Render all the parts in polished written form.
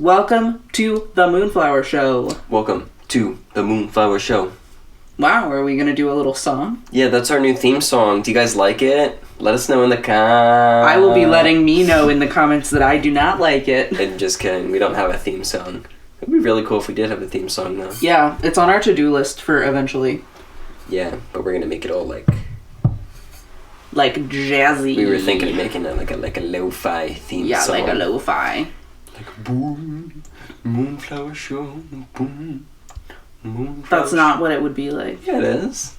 Welcome to the Moonflower Show. Welcome to the Moonflower Show. Wow, are we going to do a little song? Yeah, that's our new theme song. Do you guys like it? Let us know in the comments. I will be letting me know in the comments that I do not like it. And just kidding, we don't have a theme song. It'd be really cool if we did have a theme song, though. Yeah, it's on our to-do list for eventually. Yeah, but we're gonna make it all like jazzy. We were thinking of making it like a lo-fi theme song. Yeah, like a lo-fi. Like boom, Moonflower Show, boom, Moonflower. That's not what it would be like. Yeah, it is.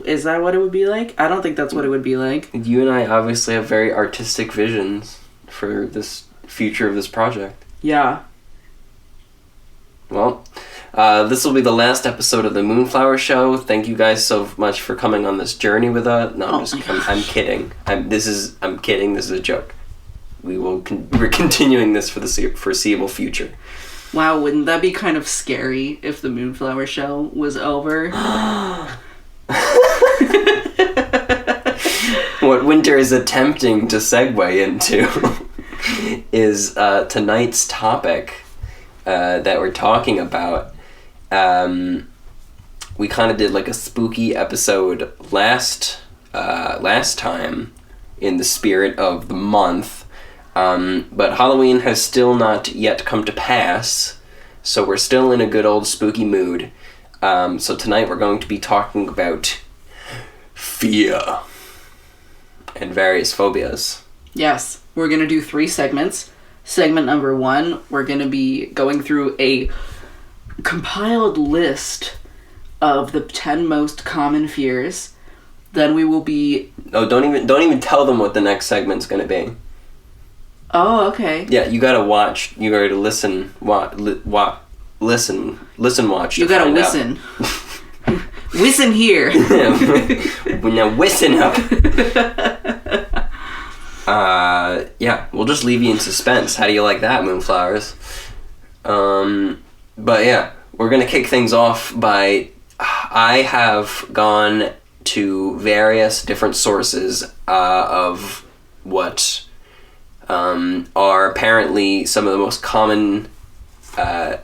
Is that what it would be like? I don't think that's what it would be like. You and I obviously have very artistic visions for this future of this project. Yeah. Well, this will be the last episode of the Moonflower Show. Thank you guys so much for coming on this journey with us. No, I'm kidding. I'm kidding. This is a joke. We're continuing this for the foreseeable future. Wow, wouldn't that be kind of scary if the Moonflower Show was over? What Winter is attempting to segue into is tonight's topic that we're talking about. We kind of did like a spooky episode last time in the spirit of the month, but Halloween has still not yet come to pass, so we're still in a good old spooky mood. So tonight we're going to be talking about fear and various phobias. Yes, we're going to do 3 segments. Segment number 1, we're going to be going through a compiled list of the 10 most common fears. Then we will be... Oh, don't even tell them what the next segment's going to be. Oh, okay. Yeah, you gotta watch. You gotta listen. Watch. You gotta listen. Listen here. Now listen up. Yeah, we'll just leave you in suspense. How do you like that, Moonflowers? But yeah, we're gonna kick things off by... I have gone to various different sources of what are apparently some of the most common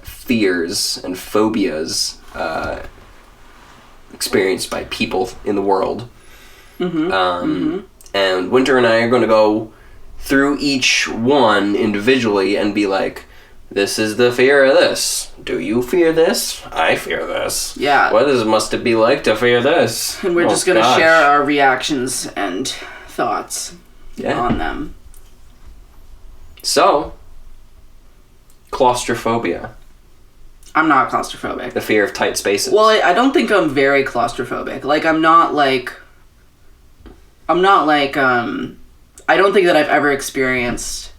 fears and phobias experienced by people in the world. And Winter and I are going to go through each one individually and be like, this is the fear of this. Do you fear this? I fear this. Yeah. What must it be like to fear this? And we're just going to share our reactions and thoughts on them. So, claustrophobia. I'm not claustrophobic. The fear of tight spaces. Well, I don't think I'm very claustrophobic. Like, I don't think that I've ever experienced,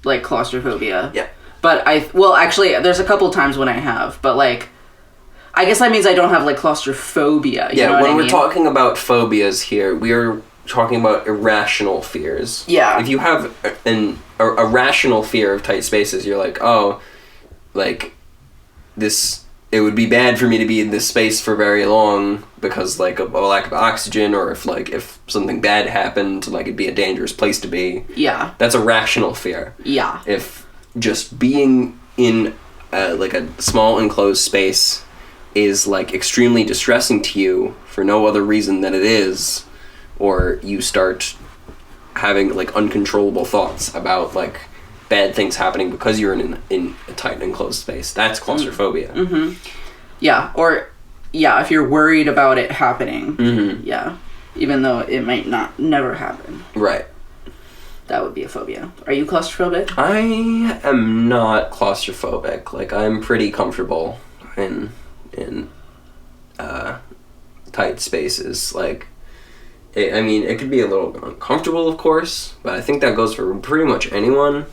like, claustrophobia. Yeah. But actually, there's a couple times when I have, but, like, I guess that means I don't have, like, claustrophobia. You know what I mean? When we're talking about phobias here, we are talking about irrational fears. Yeah. If you have a rational fear of tight spaces, you're like, oh, like, this, it would be bad for me to be in this space for very long because, like, a lack of oxygen, or if something bad happened, like, it'd be a dangerous place to be. Yeah. That's a rational fear. Yeah. If just being in, like, a small enclosed space is, like, extremely distressing to you for no other reason than it is, or you start having, like, uncontrollable thoughts about, like, bad things happening because you're in a tight enclosed space. That's claustrophobia. Mm-hmm. Yeah, or, yeah, if you're worried about it happening. Mm-hmm. Yeah, even though it might never happen. Right. That would be a phobia. Are you claustrophobic? I am not claustrophobic. Like, I'm pretty comfortable in tight spaces. Like, it could be a little uncomfortable, of course, but I think that goes for pretty much anyone.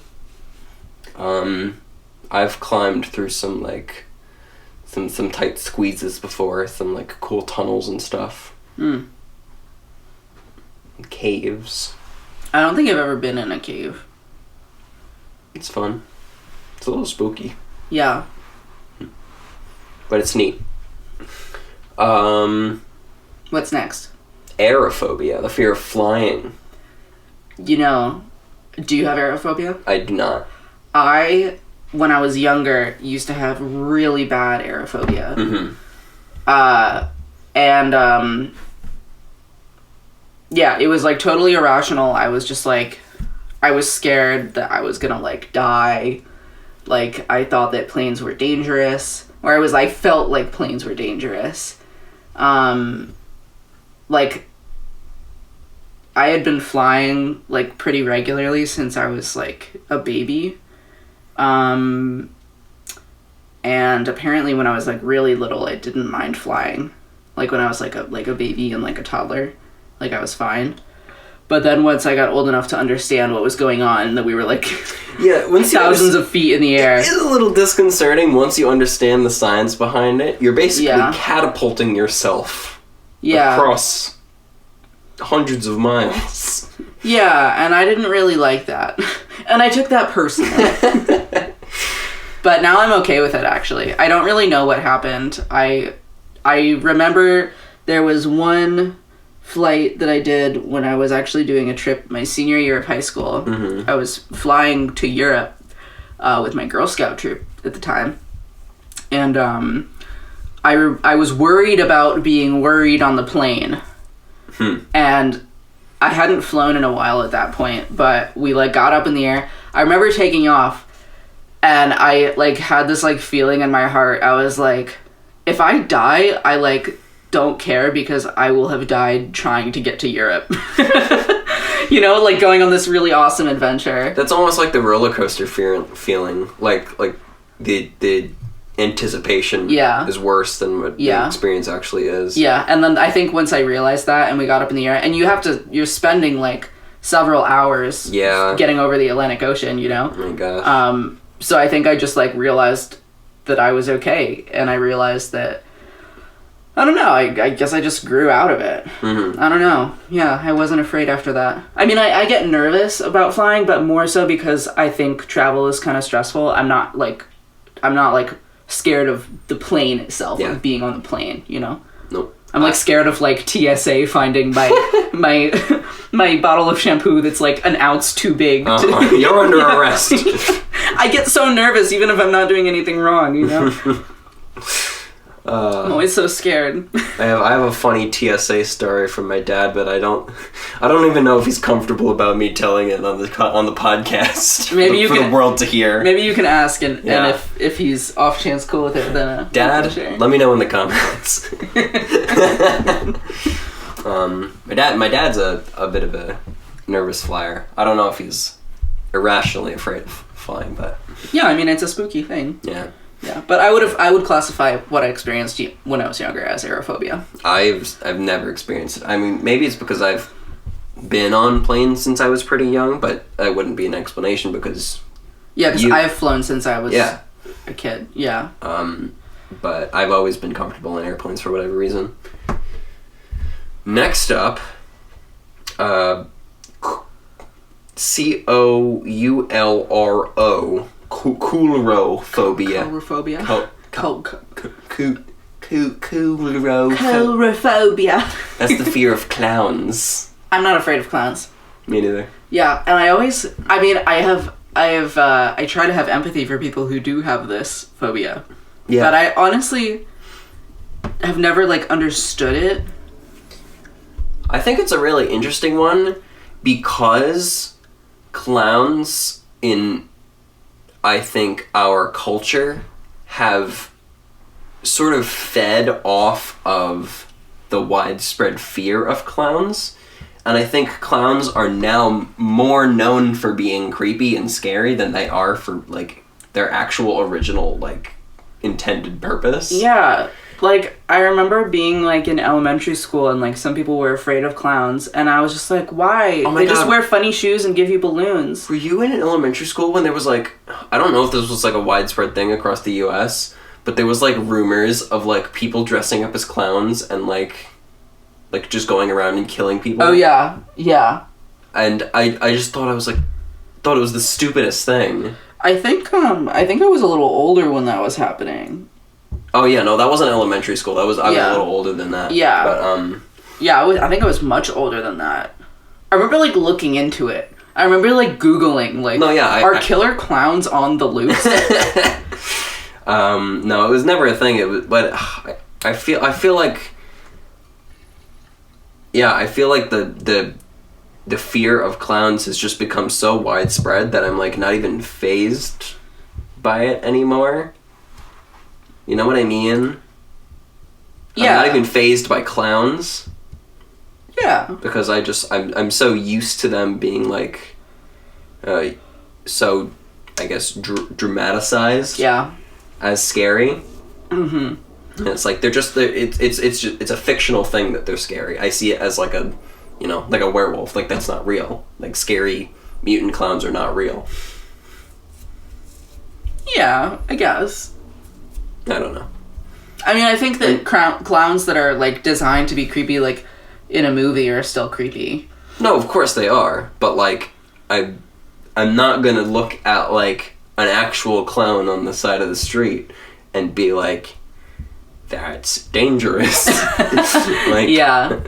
I've climbed through some tight squeezes before, some, like, cool tunnels and stuff. Caves. I don't think I've ever been in a cave. It's fun. It's a little spooky. Yeah. But it's neat. What's next? Aerophobia, the fear of flying. You know, do you have aerophobia? I do not. when I was younger, used to have really bad aerophobia. Mm-hmm. Yeah, it was like totally irrational. I was just like, I was scared that I was gonna like die. Like, I thought that planes were dangerous. Or I felt like planes were dangerous. Like, I had been flying like pretty regularly since I was like a baby. And apparently when I was like really little, I didn't mind flying. Like when I was like a baby and like a toddler, like I was fine. But then once I got old enough to understand what was going on, that we were like thousands of feet in the air. It is a little disconcerting once you understand the science behind it. You're basically catapulting yourself across hundreds of miles. Yeah, and I didn't really like that. And I took that personally. But now I'm okay with it, actually. I don't really know what happened. I remember there was one flight that I did when I was actually doing a trip my senior year of high school. Mm-hmm. I was flying to Europe with my Girl Scout troop at the time. And I was worried about being worried on the plane. And I hadn't flown in a while at that point, but we like got up in the air. I remember taking off, and I like had this like feeling in my heart. I was like, if I die, I like don't care because I will have died trying to get to Europe. You know, like going on this really awesome adventure. That's almost like the roller coaster feeling. Like the anticipation is worse than what the experience actually is. Yeah, and then I think once I realized that and we got up in the air, and you're spending like several hours getting over the Atlantic Ocean, you know? Oh my gosh. So I think I just like realized that I was okay, and I realized that, I don't know, I guess I just grew out of it. Mm-hmm. I don't know. Yeah, I wasn't afraid after that. I mean, I get nervous about flying, but more so because I think travel is kind of stressful. I'm not like scared of the plane itself, of being on the plane, you know? Nope. I'm like scared of like TSA finding my bottle of shampoo that's like an ounce too big. You're under arrest. I get so nervous even if I'm not doing anything wrong, you know? I'm always so scared. I have a funny TSA story from my dad, but I don't even know if he's comfortable about me telling it on the podcast. Maybe for the world to hear. Maybe you can ask, and if he's off chance cool with it, then Dad, let me know in the comments. My dad's a bit of a nervous flyer. I don't know if he's irrationally afraid of flying, but yeah, I mean it's a spooky thing. Yeah. Yeah, but I would classify what I experienced when I was younger as aerophobia. I've never experienced it. I mean, maybe it's because I've been on planes since I was pretty young, but that wouldn't be an explanation because... Yeah, because I have flown since I was a kid, yeah. But I've always been comfortable in airplanes for whatever reason. Next up, COULRO. Coulrophobia. Coulrophobia? Coulrophobia. That's the fear of clowns. I'm not afraid of clowns. Me neither. Yeah, and I try to have empathy for people who do have this phobia. Yeah. But I honestly have never, like, understood it. I think it's a really interesting one because clowns in... I think our culture have sort of fed off of the widespread fear of clowns. And I think clowns are now more known for being creepy and scary than they are for, like, their actual original, like, intended purpose. Yeah. Like, I remember being, like, in elementary school and, like, some people were afraid of clowns. And I was just like, why? Oh they just wear funny shoes and give you balloons. Were you in elementary school when there was, like... I don't know if this was, like, a widespread thing across the U.S., but there was, like, rumors of, like, people dressing up as clowns and, like, just going around and killing people. Oh, yeah. Yeah. And I just thought it was the stupidest thing. I think I was a little older when that was happening. Oh, yeah, no, that wasn't elementary school. I was a little older than that. Yeah. But, yeah, I think I was much older than that. I remember, like, looking into it I remember like Googling like, No, yeah, are killer clowns on the loose? No, it was never a thing. It was, but I feel like, yeah, I feel like the fear of clowns has just become so widespread that I'm like not even fazed by it anymore. You know what I mean? Yeah. I'm not even fazed by clowns. Yeah. Because I'm so used to them being like, so, I guess dramatized. Yeah. As scary. Mm-hmm. And it's like it's a fictional thing that they're scary. I see it as like a, you know, like a werewolf. Like that's not real. Like scary mutant clowns are not real. Yeah, I guess. I don't know. I mean, I think that clowns that are like designed to be creepy, like in a movie, are still creepy. No, of course they are. But like, I'm not gonna look at like an actual clown on the side of the street and be like, that's dangerous. Like, yeah.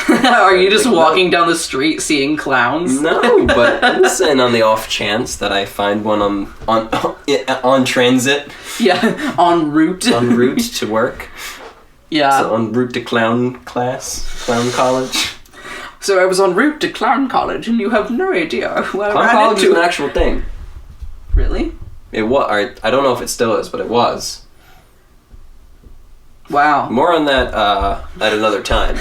Are you just walking down the street seeing clowns? No, but I'm just saying on the off chance that I find one on transit. Yeah, en route. En route to work. Yeah. So en route to clown college. So I was en route to clown college, and you have no idea who I Clown ran college into. is an actual thing. Really? It was. I don't know if it still is, but it was. Wow. More on that at another time.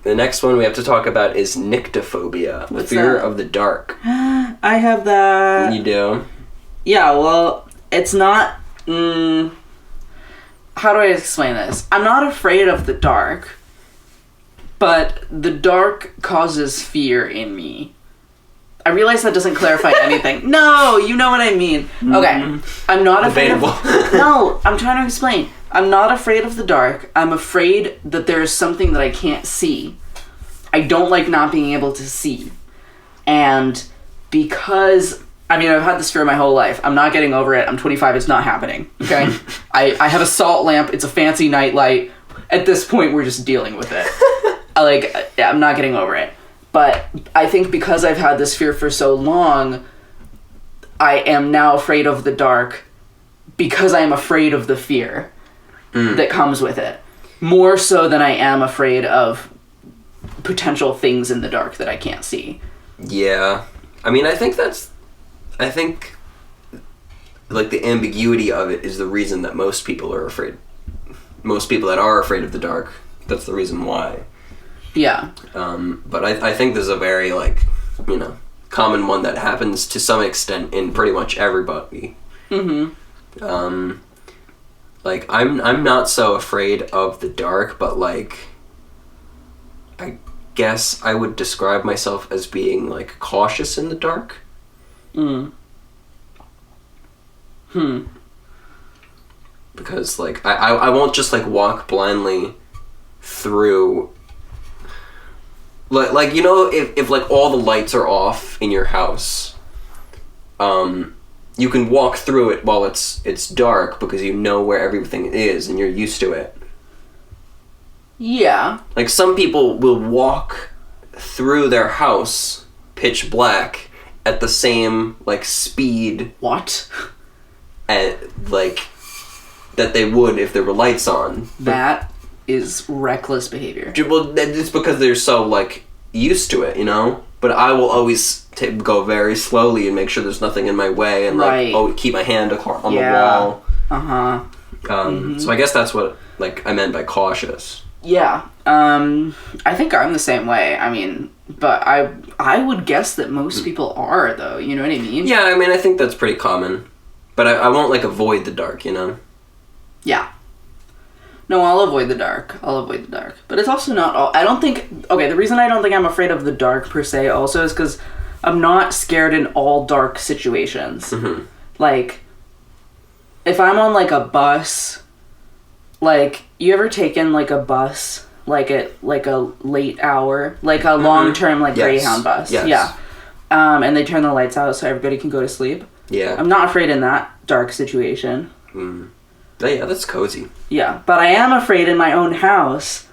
The next one we have to talk about is nyctophobia, the fear that? of the dark. I have that. You do? Yeah, well, it's not... how do I explain this? I'm not afraid of the dark, but the dark causes fear in me. I realize that doesn't clarify anything. No, you know what I mean. Okay, I'm not afraid of... No, I'm trying to explain. I'm not afraid of the dark. I'm afraid that there is something that I can't see. I don't like not being able to see. And because... I mean, I've had this fear my whole life. I'm not getting over it. I'm 25. It's not happening. Okay? I have a salt lamp. It's a fancy nightlight. At this point, we're just dealing with it. I'm not getting over it. But I think because I've had this fear for so long, I am now afraid of the dark because I am afraid of the fear that comes with it. More so than I am afraid of potential things in the dark that I can't see. Yeah. I mean, I think like the ambiguity of it is the reason that most people are afraid. Most people that are afraid of the dark, that's the reason why. Yeah. But I think there's a very, like, you know, common one that happens to some extent in pretty much everybody. Mm-hmm. Like, I'm not so afraid of the dark, but, like, I guess I would describe myself as being, like, cautious in the dark. Because, like, I won't just, like, walk blindly through... Like, you know, if like, all the lights are off in your house, you can walk through it while it's dark because you know where everything is and you're used to it. Yeah. Like, some people will walk through their house pitch black at the same, like, speed... What? Like, that they would if there were lights on. That is reckless behavior. Well, it's because they're so, like, used to it, you know? But I will always go very slowly and make sure there's nothing in my way and, like, keep my hand on the wall. Uh-huh. So I guess that's what, like, I meant by cautious. Yeah. I think I'm the same way. I mean, but I would guess that most people are, though. You know what I mean? Yeah, I mean, I think that's pretty common. But I won't, like, avoid the dark, you know? Yeah. No, I'll avoid the dark. But it's also not all... I don't think... Okay, the reason I don't think I'm afraid of the dark, per se, also is because I'm not scared in all dark situations. Mm-hmm. Like, if I'm on, like, a bus... Like, you ever taken, like, a bus, like, at, like, a late hour? Like, a long-term, like, Greyhound bus? Yes. Yeah. And they turn the lights out so everybody can go to sleep? Yeah. I'm not afraid in that dark situation. Yeah, that's cozy. Yeah, but I am afraid in my own house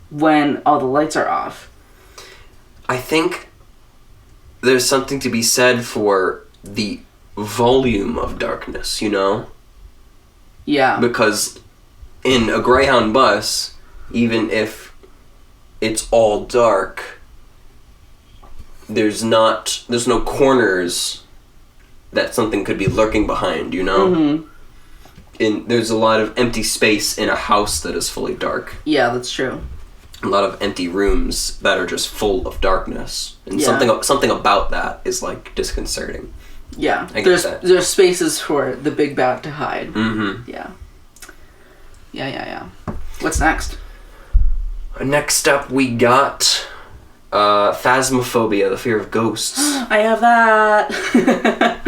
when all the lights are off. I think there's something to be said for the volume of darkness, you know? Yeah. Because in a Greyhound bus, even if it's all dark, there's no corners that something could be lurking behind, you know? Mm-hmm. There's a lot of empty space in a house that is fully dark. Yeah, that's true. A lot of empty rooms that are just full of darkness. And Yeah. something about that is, like, disconcerting. Yeah. I get that. There's spaces for the big bad to hide. Mm-hmm. Yeah. Yeah. What's next? Next up, we got phasmophobia, the fear of ghosts. I have that.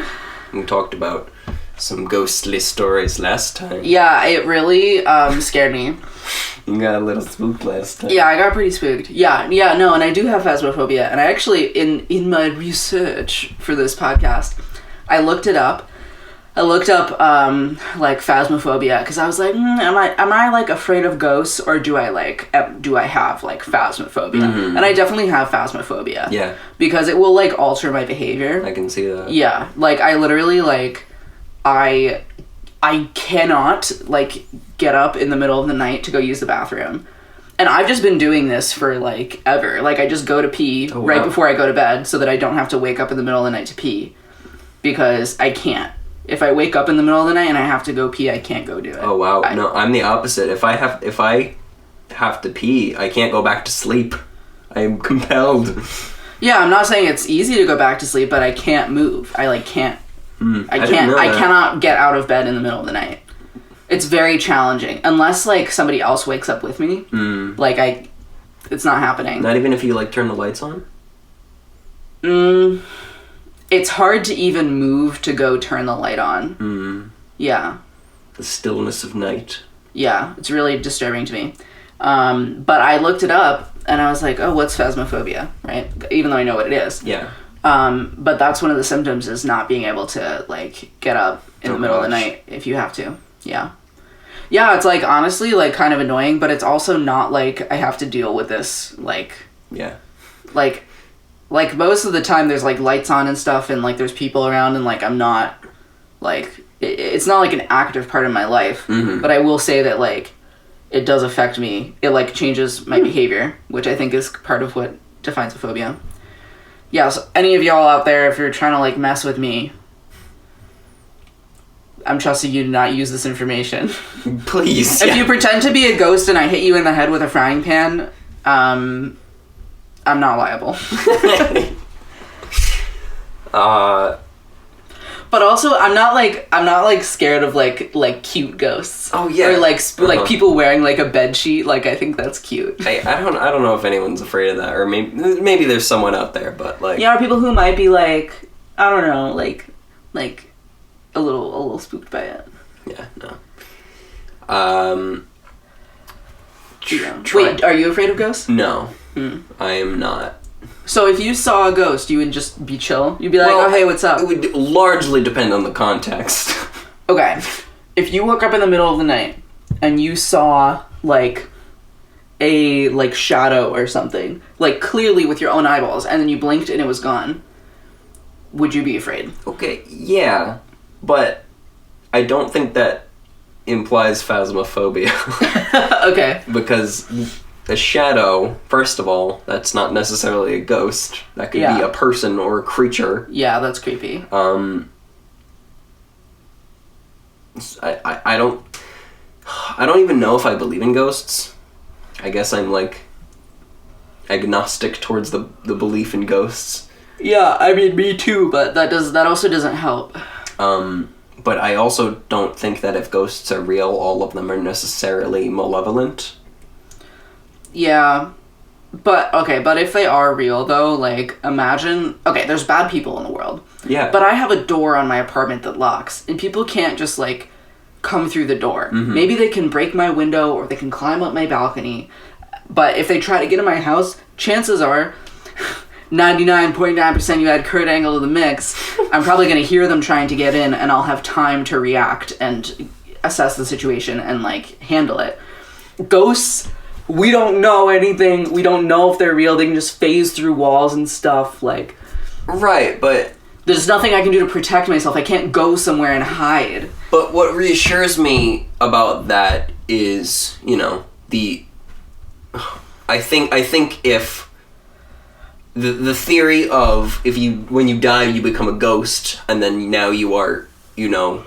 We talked about some ghostly stories last time. Yeah, it really scared me. You got a little spooked last time. Yeah, I got pretty spooked. Yeah, no, and I do have phasmophobia. And I actually, in my research for this podcast, I looked it up. I looked up, like, phasmophobia, because I was like, am I, like, afraid of ghosts, or do I have, like, phasmophobia? Mm-hmm. And I definitely have phasmophobia. Yeah, Because it will, like, alter my behavior. I can see that. Yeah, like, I literally, like, I cannot, like, get up in the middle of the night to go use the bathroom. And I've just been doing this for, like, ever. Like, I just go to pee right before I go to bed so that I don't have to wake up in the middle of the night to pee. Because I can't. If I wake up in the middle of the night and I have to go pee, I can't go do it. Oh, wow. No, I'm the opposite. If I have to pee, I can't go back to sleep. I am compelled. Yeah, I'm not saying it's easy to go back to sleep, but I can't move. I, like, can't. I cannot get out of bed in the middle of the night. It's very challenging. Unless, like, somebody else wakes up with me. Like, it's not happening. Not even if you, like, turn the lights on? It's hard to even move to go turn the light on. Yeah. The stillness of night. Yeah, it's really disturbing to me. But I looked it up, and I was like, oh, what's phasmophobia, right? Even though I know what it is. Yeah. But that's one of the symptoms, is not being able to, like, get up in the middle of the night if you have to. Yeah. Yeah, it's, like, honestly, like, kind of annoying, but it's also not, like, I have to deal with this, like... Yeah. Like, most of the time there's, like, lights on and stuff, and, like, there's people around, and, like, I'm not, like... It's not, like, an active part of my life, but I will say that, like, it does affect me. It, like, changes my behavior, which I think is part of what defines a phobia. Yeah, so any of y'all out there, if you're trying to, like, mess with me, I'm trusting you to not use this information. Please. If you pretend to be a ghost and I hit you in the head with a frying pan, I'm not liable. But also, I'm not scared of like cute ghosts. Oh yeah. Or like people wearing like a bed sheet. Like, I think that's cute. I don't know if anyone's afraid of that, or maybe there's someone out there, but like. Yeah, or people who might be like, I don't know, like a little spooked by it. Yeah. No. Wait, are you afraid of ghosts? No. I am not. So if you saw a ghost, you would just be chill? You'd be like, oh, hey, what's up? It would largely depend on the context. Okay. If you woke up in the middle of the night and you saw, like, a, like, shadow or something, like, clearly with your own eyeballs, and then you blinked and it was gone, would you be afraid? Okay, yeah. But I don't think that implies phasmophobia. Okay. Because a shadow, first of all, that's not necessarily a ghost. That could be a person or a creature. Yeah, that's creepy. I don't even know if I believe in ghosts. I guess I'm like agnostic towards the belief in ghosts. Yeah, I mean, me too, but that also doesn't help. But I also don't think that if ghosts are real, all of them are necessarily malevolent. Yeah. But if they are real, though, like, imagine... Okay, there's bad people in the world. Yeah. But I have a door on my apartment that locks, and people can't just, like, come through the door. Mm-hmm. Maybe they can break my window, or they can climb up my balcony. But if they try to get in my house, chances are... 99.9% you add Kurt Angle to the mix, I'm probably going to hear them trying to get in, and I'll have time to react and assess the situation and, like, handle it. Ghosts we don't know anything. We don't know if they're real. They can just phase through walls and stuff. Like, Right, but there's nothing I can do to protect myself. I can't go somewhere and hide. But what reassures me about that is, you know, I think if the theory of when you die you become a ghost and then now you are, you know,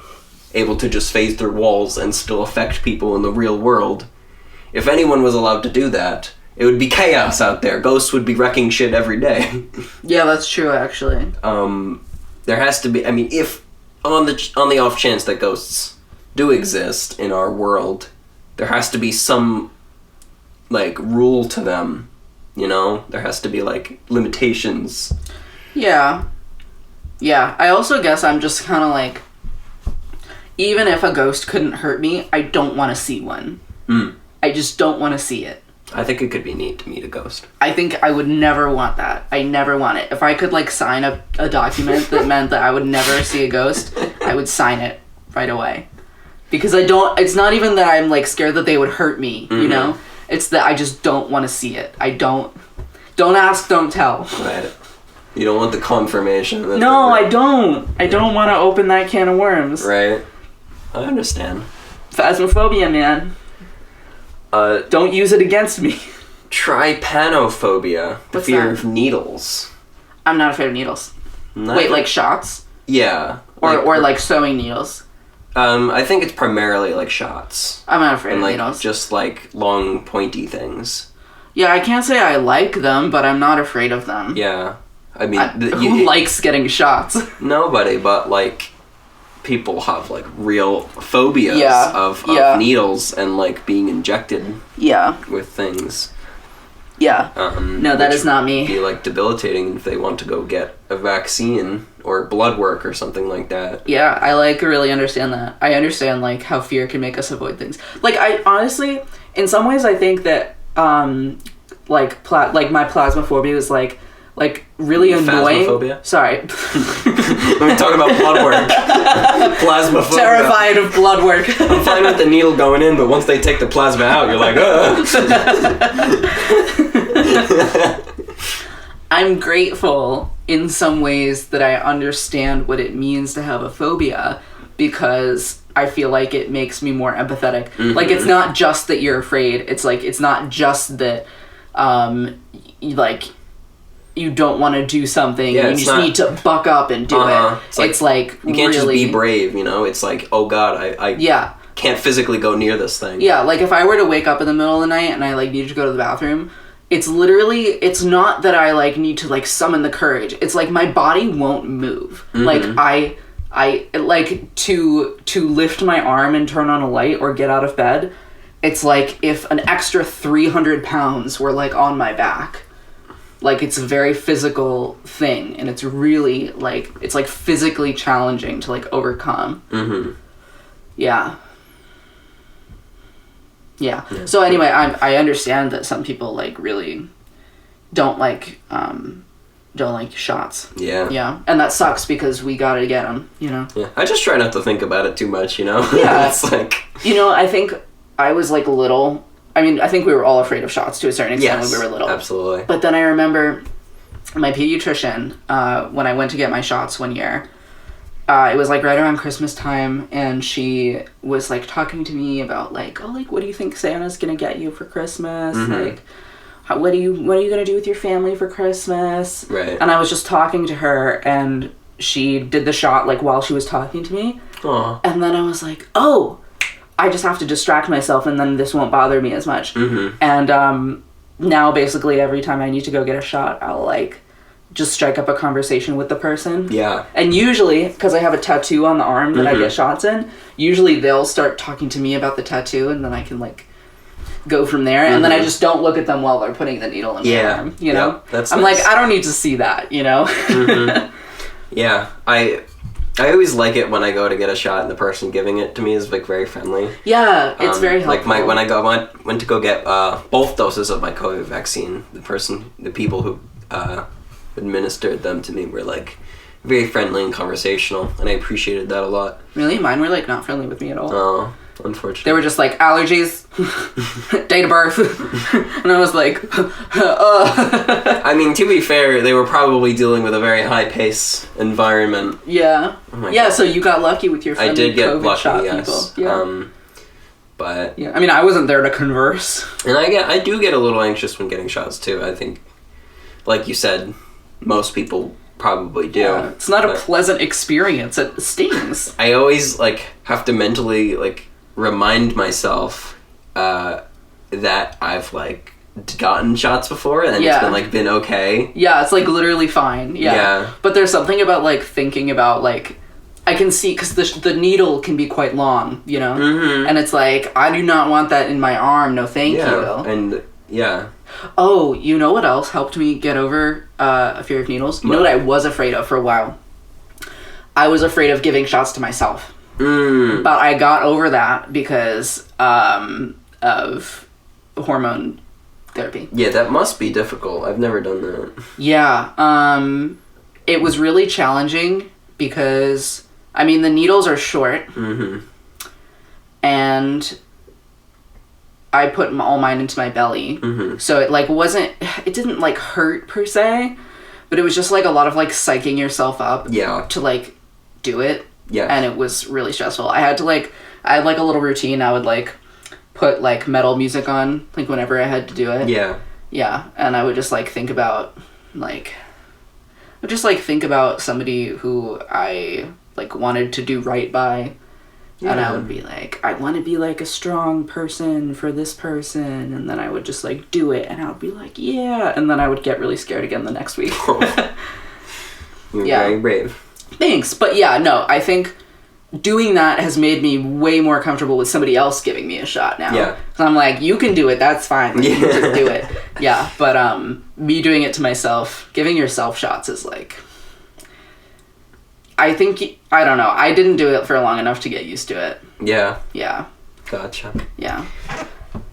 able to just phase through walls and still affect people in the real world. If anyone was allowed to do that, it would be chaos out there. Ghosts would be wrecking shit every day. Yeah, that's true, actually. There has to be, I mean, if on the off chance that ghosts do exist in our world, there has to be some like rule to them, you know? There has to be like limitations. Yeah. Yeah, I also guess I'm just kind of like, even if a ghost couldn't hurt me, I don't want to see one. I just don't want to see it. I think it could be neat to meet a ghost. I think I would never want that. I never want it. If I could like sign a document that meant that I would never see a ghost, I would sign it right away. Because it's not even that I'm like scared that they would hurt me, you know? It's that I just don't want to see it. Don't ask, don't tell. Right. You don't want the confirmation. No, I don't. I don't want to open that can of worms. Right. I understand. Phasmophobia, man. Don't use it against me. Trypanophobia. The What's fear that? of needles. I'm not afraid of needles. Wait, like shots? Yeah. Or like sewing needles? I think it's primarily like shots. I'm not afraid And of like needles. just like long pointy things. Yeah, I can't say I like them, but I'm not afraid of them. Yeah. I mean, Who likes getting shots? Nobody, but like people have like real phobias Yeah, of yeah. needles and like being injected Yeah. with things. Yeah. No, that which is not me. would be like debilitating if they want to go get a vaccine or blood work or something like that. Yeah, I like really understand that. I understand like how fear can make us avoid things. Like I honestly, in some ways, I think that like my plasmophobia is like really annoying. Phasmophobia? Sorry. We're talking about blood work. Plasmaphobia. Terrified of blood work. I'm fine with the needle going in, but once they take the plasma out, you're like, ugh. I'm grateful in some ways that I understand what it means to have a phobia because I feel like it makes me more empathetic. Like it's not just that you're afraid. It's like it's not just that like you don't want to do something and you just need to buck up and do it. It's like you can't really, just be brave, you know? It's like, oh god, I can't physically go near this thing. Yeah, like if I were to wake up in the middle of the night and I like needed to go to the bathroom, it's literally, it's not that I like need to like summon the courage. It's like my body won't move. Like I like to lift my arm and turn on a light or get out of bed. It's like if an extra 300 pounds were like on my back. Like it's a very physical thing and it's really like, it's like physically challenging to like overcome. Yeah. So anyway, I understand that some people like really don't like shots. Yeah. And that sucks because we gotta get them, you know? Yeah. I just try not to think about it too much, you know? Yeah. It's like... You know, I think I was like little. I mean, I think we were all afraid of shots to a certain extent when we were little. Absolutely. But then I remember my pediatrician, when I went to get my shots one year, it was like right around Christmas time, and she was like talking to me about like, oh, like what do you think Santa's gonna get you for Christmas? Like, what are you gonna do with your family for Christmas? Right. And I was just talking to her, and she did the shot like while she was talking to me. Aww. And then I was like, oh, I just have to distract myself, and then this won't bother me as much. And now basically every time I need to go get a shot, I'll like just strike up a conversation with the person. Yeah. And usually, because I have a tattoo on the arm that I get shots in, usually they'll start talking to me about the tattoo, and then I can like go from there. And then I just don't look at them while they're putting the needle in my arm. You know? Yep, that's I'm nice. like, I don't need to see that, you know? Yeah. I always like it when I go to get a shot and the person giving it to me is like very friendly. Yeah, it's very helpful. Like when I went to go get both doses of my COVID vaccine, the people who administered them to me were like very friendly and conversational, and I appreciated that a lot. Really? Mine were like not friendly with me at all. Oh. unfortunately. They were just like, allergies, date of birth. And I was like, I mean, to be fair, they were probably dealing with a very high-pace environment. Yeah. Oh yeah, so you got lucky with your I did get COVID lucky, shot yes. people. Yeah. But... yeah, I mean, I wasn't there to converse. And I do get a little anxious when getting shots, too. I think, like you said, most people probably do. Yeah, it's not a pleasant experience. It stings. I always, like, have to mentally, like, remind myself that I've, like, gotten shots before and it's been okay. Yeah, it's, like, literally fine. Yeah. But there's something about, like, thinking about, like, I can see, because the needle can be quite long, you know? Mm-hmm. And it's like, I do not want that in my arm, no thank you. And, yeah. Oh, you know what else helped me get over a fear of needles? You know what I was afraid of for a while? I was afraid of giving shots to myself. But I got over that because of hormone therapy. Yeah, that must be difficult. I've never done that. Yeah. It was really challenging because, I mean, the needles are short. Mm-hmm. And I put all mine into my belly. Mm-hmm. So it didn't, like, hurt per se, but it was just, like, a lot of, like, psyching yourself up to, like, do it. Yeah. And it was really stressful. I had, like, a little routine. I would, like, put, like, metal music on, like, whenever I had to do it. Yeah. Yeah. And I would just, like, think about somebody who I, like, wanted to do right by. Yeah. And I would be like, I want to be, like, a strong person for this person. And then I would just, like, do it. And I would be like, yeah. And then I would get really scared again the next week. You're very brave. Thanks. But yeah, no, I think doing that has made me way more comfortable with somebody else giving me a shot now. Yeah. So I'm like, you can do it. That's fine. Like, you can just do it. Yeah. But me doing it to myself, giving yourself shots is, like... I don't know. I didn't do it for long enough to get used to it. Yeah. Yeah. Gotcha. Yeah.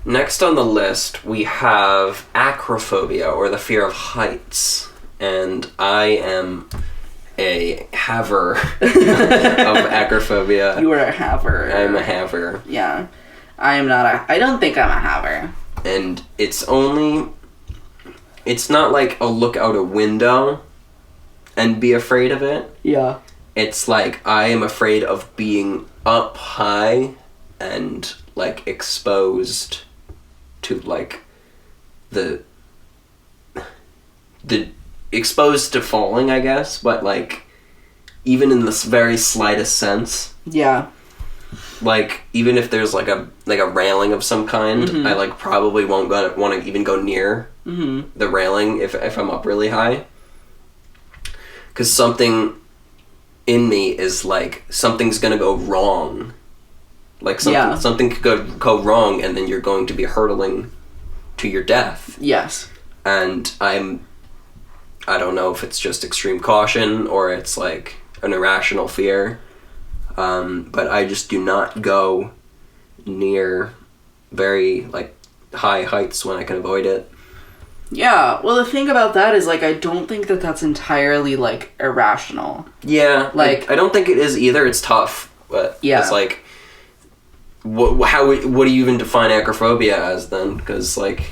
Next on the list, we have acrophobia, or the fear of heights. And I am a haver of acrophobia. You are a haver. I'm a haver. Yeah. I am not I don't think I'm a haver. And it's not like a look out a window and be afraid of it. Yeah. It's like I am afraid of being up high and, like, exposed to, like, the exposed to falling, I guess, but, like, even in this very slightest sense. Yeah. Like, even if there's, like a railing of some kind, Mm-hmm. I, like, probably won't want to even go near the railing if I'm up really high. Because something in me is like, something's gonna go wrong. Like, something could go wrong, and then you're going to be hurtling to your death. Yes. And I don't know if it's just extreme caution, or it's, like, an irrational fear. But I just do not go near very, like, high heights when I can avoid it. Yeah, well, the thing about that is, like, I don't think that that's entirely, like, irrational. Yeah, like, I don't think it is either. It's tough, but yeah. It's like, what do you even define acrophobia as then? Because, like,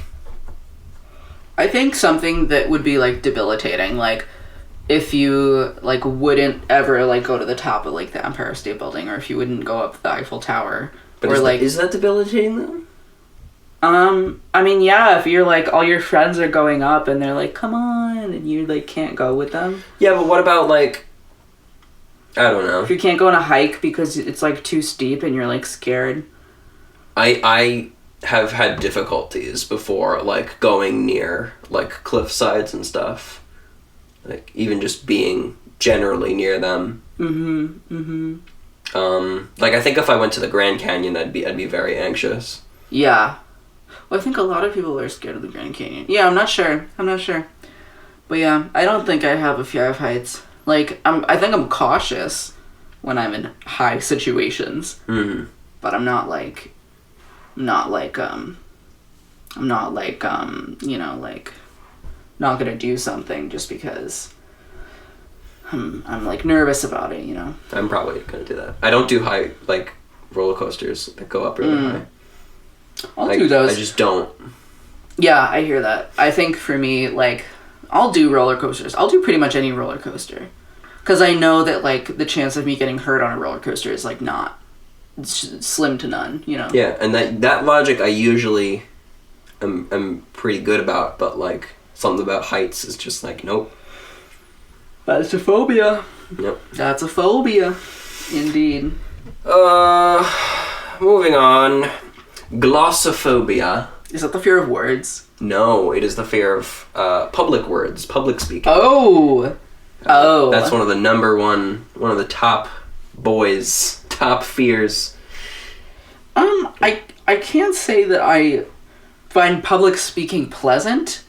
I think something that would be, like, debilitating, like, if you, like, wouldn't ever, like, go to the top of, like, the Empire State Building, or if you wouldn't go up the Eiffel Tower, but or, is that debilitating though? I mean, yeah, if you're, like, all your friends are going up and they're like, come on, and you, like, can't go with them. Yeah, but what about, like, I don't know. If you can't go on a hike because it's, like, too steep and you're, like, scared. I have had difficulties before, like, going near, like, cliff sides and stuff. Like, even just being generally near them. Like, I think if I went to the Grand Canyon, I'd be very anxious. Yeah. Well, I think a lot of people are scared of the Grand Canyon. Yeah, I'm not sure. But yeah, I don't think I have a fear of heights. Like, I think I'm cautious when I'm in high situations. Mm-hmm. But I'm not like, you know, like, not gonna do something just because I'm like, nervous about it, you know? I'm probably gonna do that. I don't do high, like, roller coasters that go up really high. I'll do those. I just don't. Yeah, I hear that. I think for me, like, I'll do roller coasters. I'll do pretty much any roller coaster. Because I know that, like, the chance of me getting hurt on a roller coaster is, like, not slim to none, you know? Yeah, and that logic I usually am pretty good about, but, like, something about heights is just like, nope. That's a phobia. Yep. That's a phobia. Indeed. Moving on. Glossophobia. Is that the fear of words? No, it is the fear of public words, public speaking. Oh! That's one of the one of the top fears. I can't say that I find public speaking pleasant.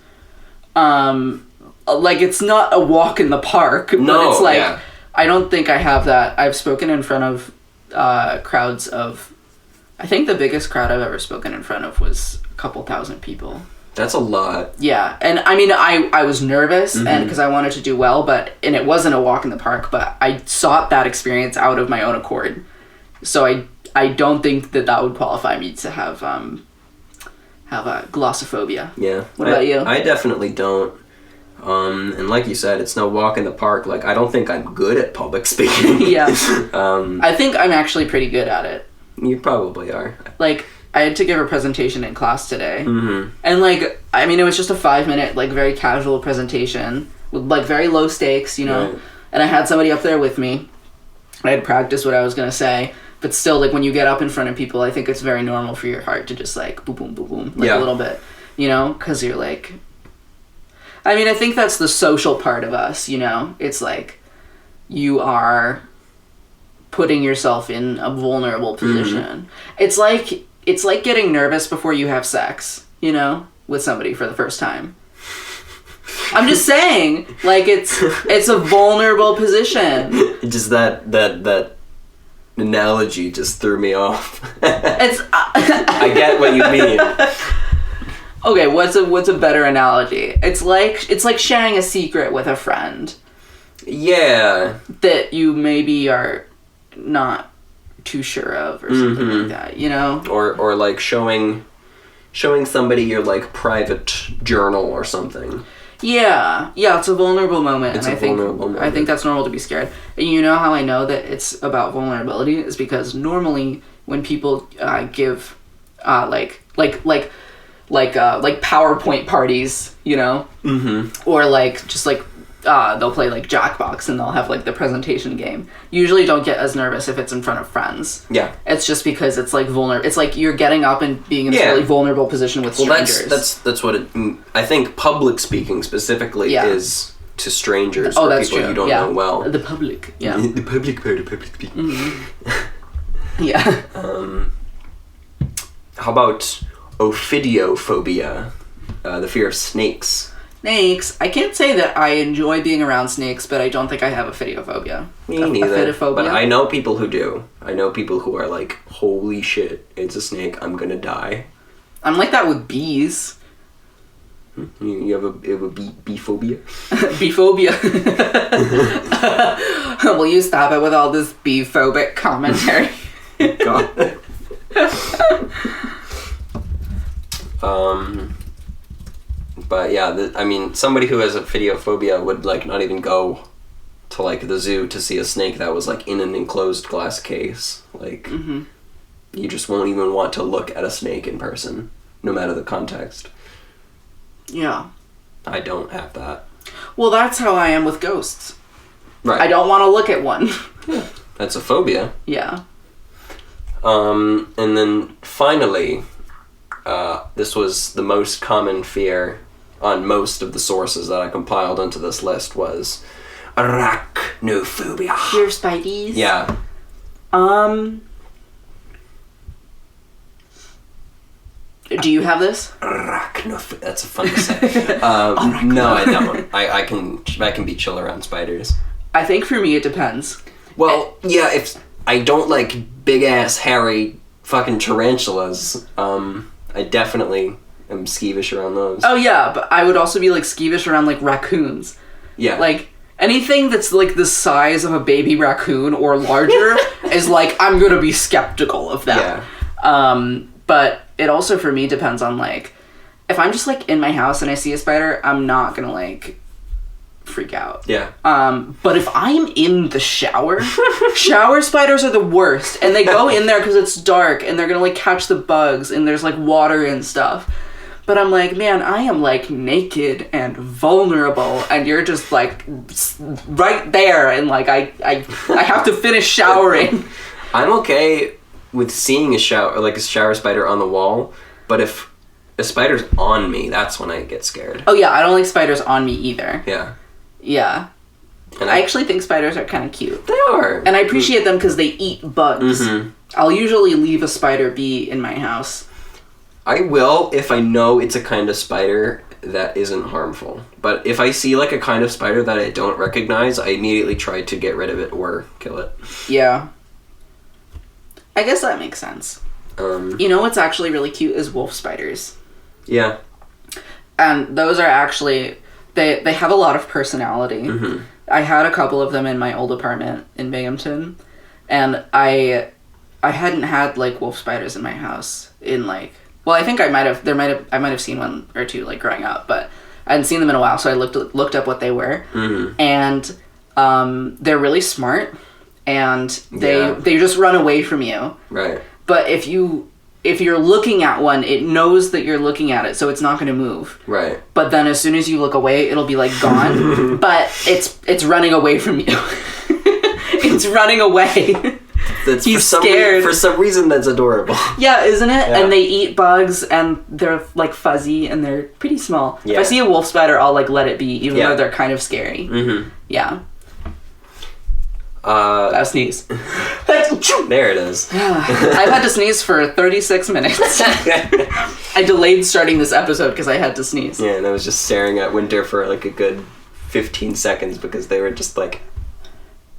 Like, it's not a walk in the park, but it's like, yeah. I don't think I have that. I've spoken in front of crowds of, I think the biggest crowd I've ever spoken in front of was a couple thousand people. That's a lot. Yeah, and I mean, I was nervous and because I wanted to do well, and it wasn't a walk in the park, but I sought that experience out of my own accord. So I don't think that would qualify me to have a glossophobia. Yeah. What about you? I definitely don't. And like you said, it's no walk in the park. Like, I don't think I'm good at public speaking. Yeah. I think I'm actually pretty good at it. You probably are. Like, I had to give a presentation in class today. Mm-hmm. And, like, I mean, it was just a 5-minute, like, very casual presentation with, like, very low stakes, you know? Right. And I had somebody up there with me. I had practiced what I was going to say. But still, like, when you get up in front of people, I think it's very normal for your heart to just, like, boom, boom, boom, boom, like, a little bit, you know? Because you're, like... I mean, I think that's the social part of us, you know? It's, like, you are putting yourself in a vulnerable position. Mm-hmm. It's like getting nervous before you have sex, you know? With somebody for the first time. I'm just saying, like, it's a vulnerable position. Just that analogy just threw me off. I get what you mean. Okay, what's a better analogy? It's like sharing a secret with a friend. Yeah. That you maybe are not too sure of or something like that, you know? Or like showing somebody your, like, private journal or something. Yeah, it's a vulnerable moment. It's a vulnerable moment. I think that's normal to be scared. And you know how I know that it's about vulnerability is because normally when people give like PowerPoint parties, you know, or like just like they'll play like Jackbox and they'll have like the presentation game. Usually don't get as nervous if it's in front of friends. Yeah, it's just because it's like vulnerable. It's like you're getting up and being in this really vulnerable position with strangers. That's what it. I think public speaking specifically is to strangers or people true. You don't know well. The public, yeah. The public part of public speaking. Yeah. How about ophidiophobia, the fear of snakes? Snakes. I can't say that I enjoy being around snakes, but I don't think I have ophidiophobia. Me neither. But I know people who do. I know people who are like, holy shit, it's a snake, I'm gonna die. I'm like that with bees. You have a bee phobia? Bee phobia. Will you stop it with all this bee phobic commentary? God. But yeah, I mean, somebody who has a ophidiophobia would like not even go to like the zoo to see a snake that was like in an enclosed glass case. Like, you just won't even want to look at a snake in person, no matter the context. Yeah. I don't have that. Well, that's how I am with ghosts. Right. I don't want to look at one. Yeah. That's a phobia. Yeah. And then finally, this was the most common fear on most of the sources that I compiled into this list was arachnophobia. Fear of spideys? Yeah. Do you have this? Arachnophobia. That's a fun to say. No, I don't. I can be chill around spiders. I think for me it depends. Well, yeah, if I don't like big ass hairy fucking tarantulas, I definitely am skeevish around those. Oh yeah, but I would also be like skeevish around like raccoons. Yeah. Like anything that's like the size of a baby raccoon or larger is like, I'm gonna be skeptical of that. Yeah. But it also, for me, depends on, like, if I'm just, like, in my house and I see a spider, I'm not gonna, like, freak out. Yeah. But if I'm in the shower, shower spiders are the worst. And they go in there because it's dark and they're gonna, like, catch the bugs and there's, like, water and stuff. But I'm like, man, I am, like, naked and vulnerable, and you're just, like, right there, and, like, I have to finish showering. I'm okay with seeing a shower spider on the wall, but if a spider's on me, that's when I get scared. Oh, yeah, I don't like spiders on me either. Yeah. Yeah. And I actually think spiders are kind of cute. They are. And I appreciate them because they eat bugs. Mm-hmm. I'll usually leave a spider be in my house. I will if I know it's a kind of spider that isn't harmful. But if I see, like, a kind of spider that I don't recognize, I immediately try to get rid of it or kill it. Yeah. I guess that makes sense. You know what's actually really cute is wolf spiders. Yeah. And those are actually... They have a lot of personality. Mm-hmm. I had a couple of them in my old apartment in Binghamton. And I hadn't had, like, wolf spiders in my house in, like... Well, I think I might have seen one or two, like, growing up, but I hadn't seen them in a while, so I looked up what they were. Mm-hmm. And they're really smart, and they just run away from you. Right. But if you're looking at one, it knows that you're looking at it, so it's not going to move. Right. But then as soon as you look away, it'll be, like, gone. But it's running away from you. It's running away. He's scared. For some reason, that's adorable. Yeah, isn't it? Yeah. And they eat bugs, and they're, like, fuzzy, and they're pretty small. Yeah. If I see a wolf spider, I'll, like, let it be, even Yeah. though they're kind of scary. Mm-hmm. Yeah. I'll sneeze. There it is. I've had to sneeze for 36 minutes. I delayed starting this episode because I had to sneeze. Yeah, and I was just staring at Winter for, like, a good 15 seconds because they were just, like...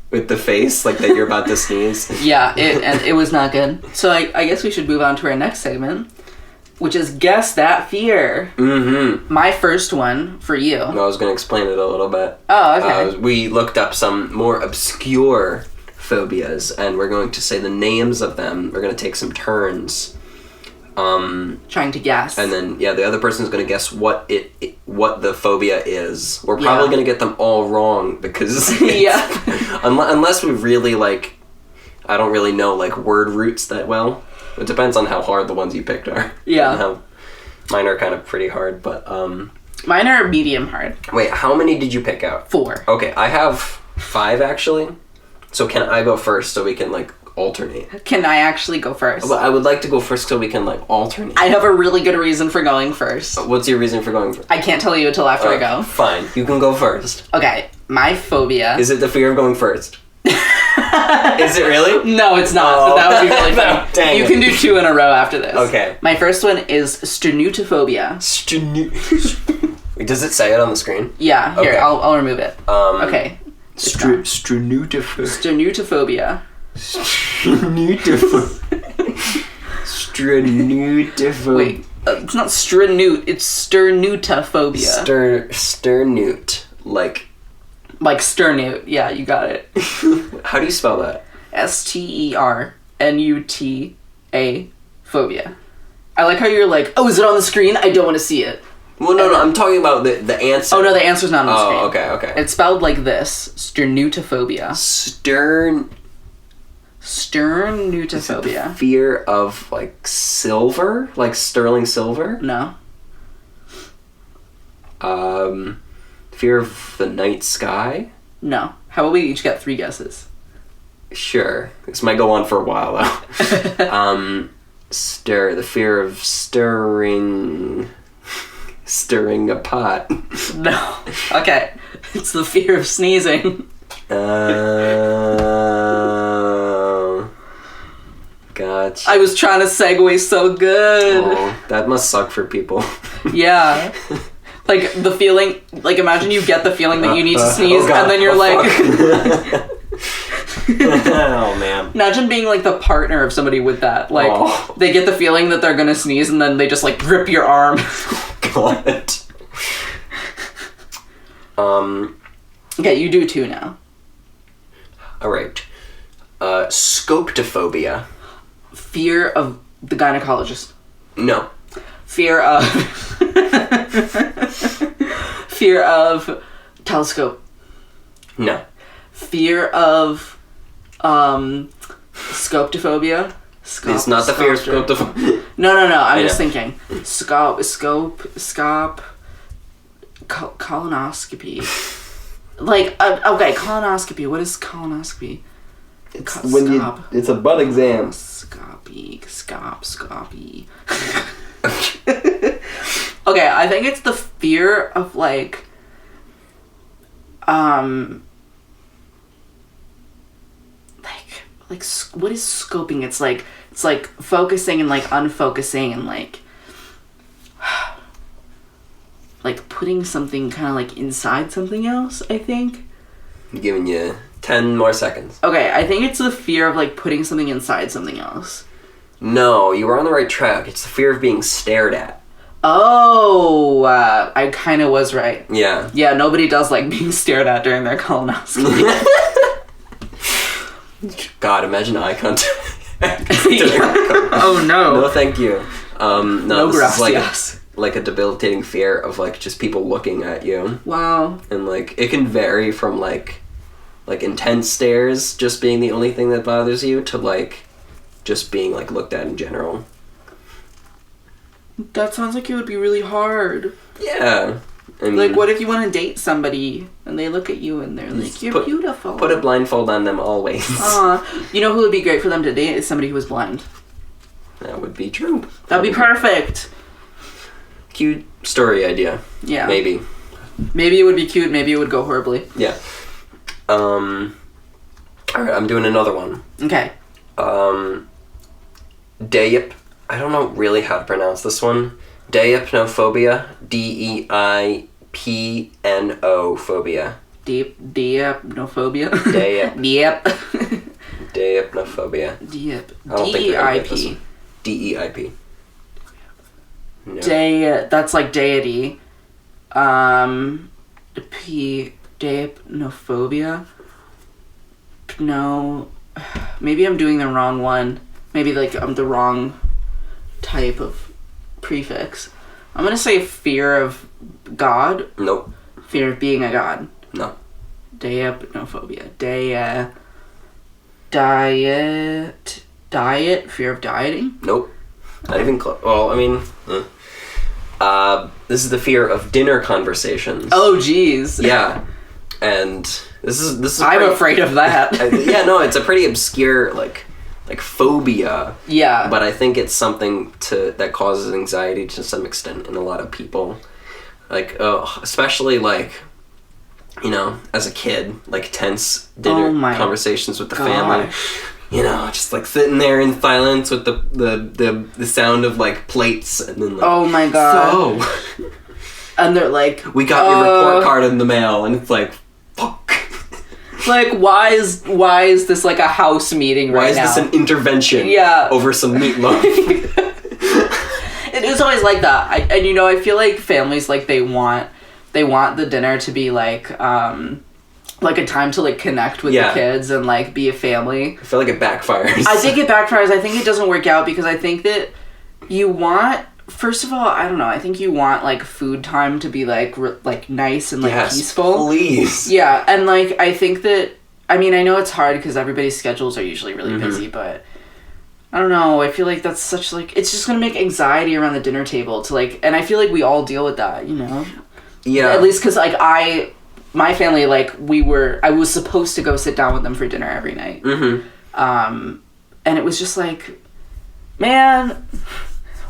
with the face, like that you're about to sneeze. Yeah, and it was not good. So I guess we should move on to our next segment, which is Guess That Fear. Mm-hmm. My first one for you. I was going to explain it a little bit. Oh, okay. We looked up some more obscure phobias, and we're going to say the names of them. We're going to take some turns. Trying to guess. And then, the other person's going to guess what the phobia is. We're probably going to get them all wrong, because... Yeah. unless we really, like... I don't really know, like, word roots that well. It depends on how hard the ones you picked are. Yeah. Mine are kind of pretty hard, but... Mine are medium hard. Wait, how many did you pick out? 4. Okay, I have 5, actually. So can I go first so we can, like, alternate? Can I actually go first? But I would like to go first so we can, like, alternate. I have a really good reason for going first. What's your reason for going first? I can't tell you until after I go. Fine, you can go first. Okay, my phobia... Is it the fear of going first? Is it really? No, it's not, but that would be really fun. Dang You it. can do 2 in a row after this. Okay. My first one is sternutophobia. Wait, does it say it on the screen? Yeah, here, Okay. I'll remove it. Okay. Strenutophobia. Sternutophobia. Strenutophobia. Wait, it's not sternute, it's sternutophobia. Sternute. Like sternute, yeah, you got it. How do you spell that? Sternuta phobia. I like how you're like, oh, is it on the screen? I don't want to see it. Well, no, I'm talking about the answer. Oh, no, the answer's not on the screen. Oh, okay. It's spelled like this, sternutophobia. Sternutophobia. Fear of, like, silver? Like sterling silver? No. Fear of the night sky? No. How about we each get 3 guesses? Sure. This might go on for a while, though. The fear of stirring a pot. No. Okay. It's the fear of sneezing. Gotcha. I was trying to segue so good. Oh, that must suck for people. Yeah. Like, the feeling... Like, imagine you get the feeling that you need to sneeze, and then you're Oh, man. Imagine being, like, the partner of somebody with that. Like, they get the feeling that they're gonna sneeze, and then they just, like, grip your arm. God. Okay, you do 2 now. Alright. Scoptophobia. Fear of the gynecologist. No. Fear of... Fear of telescope. No. Fear of... Scopophobia. It's not the fear of scopophobia. No. I'm just thinking. Colonoscopy. Like, okay, colonoscopy. What is colonoscopy? It's a butt exam. Scopy. Okay, I think it's the fear of, like, what is scoping? It's like focusing and, like, unfocusing and, like putting something kind of, like, inside something else, I think. I'm giving you 10 more seconds. Okay, I think it's the fear of, like, putting something inside something else. No, you were on the right track. It's the fear of being stared at. Oh, I kind of was right. Yeah. Yeah, nobody does like being stared at during their colonoscopy. God, imagine eye contact. Oh, no. No, thank you. No, this gracias. is like a debilitating fear of, like, just people looking at you. Wow. And, like, it can vary from, like intense stares just being the only thing that bothers you to, like, just being, like, looked at in general. That sounds like it would be really hard. Yeah. I mean, like, what if you want to date somebody and they look at you and they're like, you're beautiful. Put a blindfold on them always. You know who would be great for them to date is somebody who was blind. That would be true. That'd be perfect. Cute story idea. Yeah. Maybe. Maybe it would be cute, maybe it would go horribly. Yeah. Alright, I'm doing another one. Okay. I don't know really how to pronounce this one. Deipnophobia. Deipno phobia. Deipnophobia. Deipnophobia. DEIP. DEIP. No. That's like deity. Deipnophobia. No. Maybe I'm doing the wrong one. Maybe, like, I'm the wrong type of prefix. I'm gonna say fear of God. Nope. Fear of being a god. No. Deipnophobia. Diet. Fear of dieting. Nope. Not even close. Well, I mean, this is the fear of dinner conversations. Oh, jeez. Yeah, and this is. I'm afraid of that. Yeah, no, it's a pretty obscure like phobia. Yeah. But I think it's something that causes anxiety to some extent in a lot of people, like especially like, you know, as a kid, like tense dinner conversations with the family. You know, just like sitting there in silence with the sound of like plates and then like, oh my god. So and they're like, we got your report card in the mail, and it's like, fuck. Like, why is this like a house meeting right now? Why is this an intervention? Yeah. Over some meatloaf? It is always like that. I feel like families, like, they want the dinner to be like a time to like connect with the kids and like be a family. I feel like it backfires. I think it backfires. I think it doesn't work out because I think that you want, first of all, I don't know, I think you want like food time to be like nice and like peaceful. Please. Yeah, and like I think that, I mean, I know it's hard because everybody's schedules are usually really busy, but I don't know, I feel like that's such like, it's just gonna make anxiety around the dinner table to like, and I feel like we all deal with that, you know? Yeah. At least because like my family, like, I was supposed to go sit down with them for dinner every night. Mm-hmm. And it was just like, man,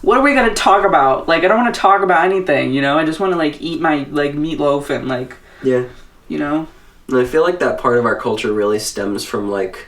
what are we going to talk about? Like, I don't want to talk about anything, you know? I just want to, like, eat my, like, meatloaf and, like, yeah, you know? And I feel like that part of our culture really stems from, like,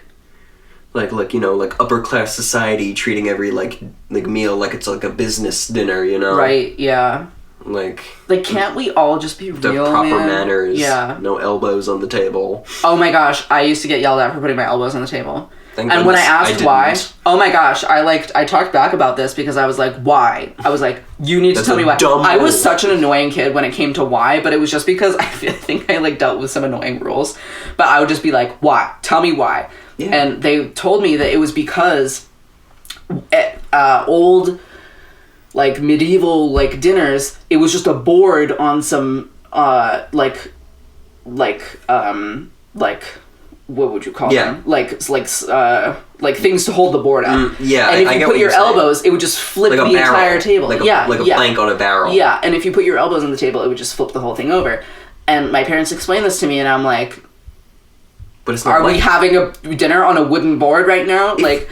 you know, like, upper-class society treating every, like meal like it's, like, a business dinner, you know? Right, yeah. Like, can't we all just be the real, proper man? manners. Yeah. No elbows on the table. Oh my gosh, I used to get yelled at for putting my elbows on the table. Thank and when I goodness asked why, oh my gosh, I talked back about this because I was like, why? I was like, you need to tell me why. I was such an annoying kid when it came to why, but it was just because I think I like dealt with some annoying rules. But I would just be like, why? Tell me why. Yeah. And they told me that it was because at old, like, medieval, like, dinners, it was just a board on some, like, what would you call them? Like things to hold the board up. Yeah, and if I you get put what your you're saying. elbows, it would just flip Like a the barrel. entire table. Like a yeah. plank on a barrel. Yeah, and if you put your elbows on the table, it would just flip the whole thing over. And my parents explained this to me, and I'm like, But it's not are we having a dinner on a wooden board right now? Like,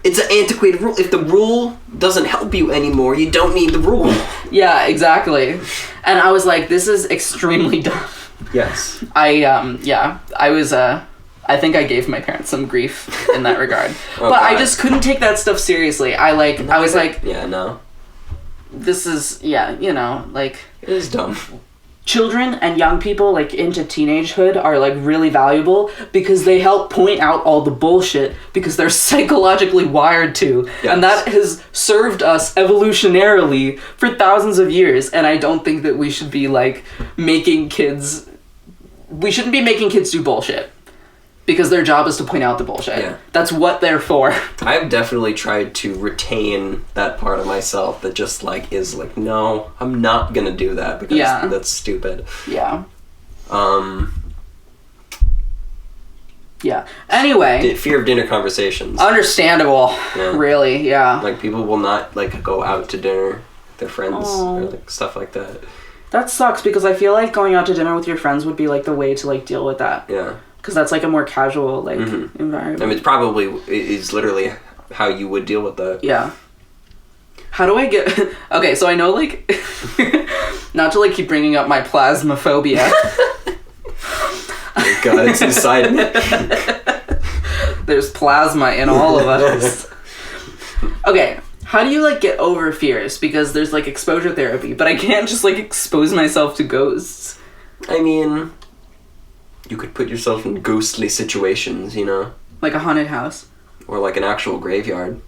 it's an antiquated rule. If the rule doesn't help you anymore, you don't need the rule. yeah, exactly. And I was like, this is extremely dumb. Yes. I think I gave my parents some grief in that regard. Oh, but I God. just couldn't take that stuff seriously. I was like, Yeah, no. this is, like, It is dumb. children and young people, like, into teenagehood are, like, really valuable because they help point out all the bullshit because they're psychologically wired to. Yes. And that has served us evolutionarily for thousands of years. And I don't think that we should be, like, we shouldn't be making kids do bullshit. Because their job is to point out the bullshit. Yeah. That's what they're for. I've definitely tried to retain that part of myself that just, like, is like, no, I'm not gonna do that because Yeah. that's stupid. Yeah. Yeah. Anyway. Fear of dinner conversations. Understandable. Yeah. Really, yeah. Like, people will not, like, go out to dinner with their friends Aw. or, like, stuff like that. That sucks because I feel like going out to dinner with your friends would be, like, the way to, like, deal with that. Yeah. Because that's, like, a more casual, like, environment. I mean, it's literally how you would deal with that. Yeah. How do I get... Okay, so I know, like... not to, like, keep bringing up my plasmophobia. Oh, God, it's inside me. There's plasma in all of us. Okay, how do you, like, get over fears? Because there's, like, exposure therapy, but I can't just, like, expose myself to ghosts. I mean, you could put yourself in ghostly situations, you know? Like a haunted house. Or, like, an actual graveyard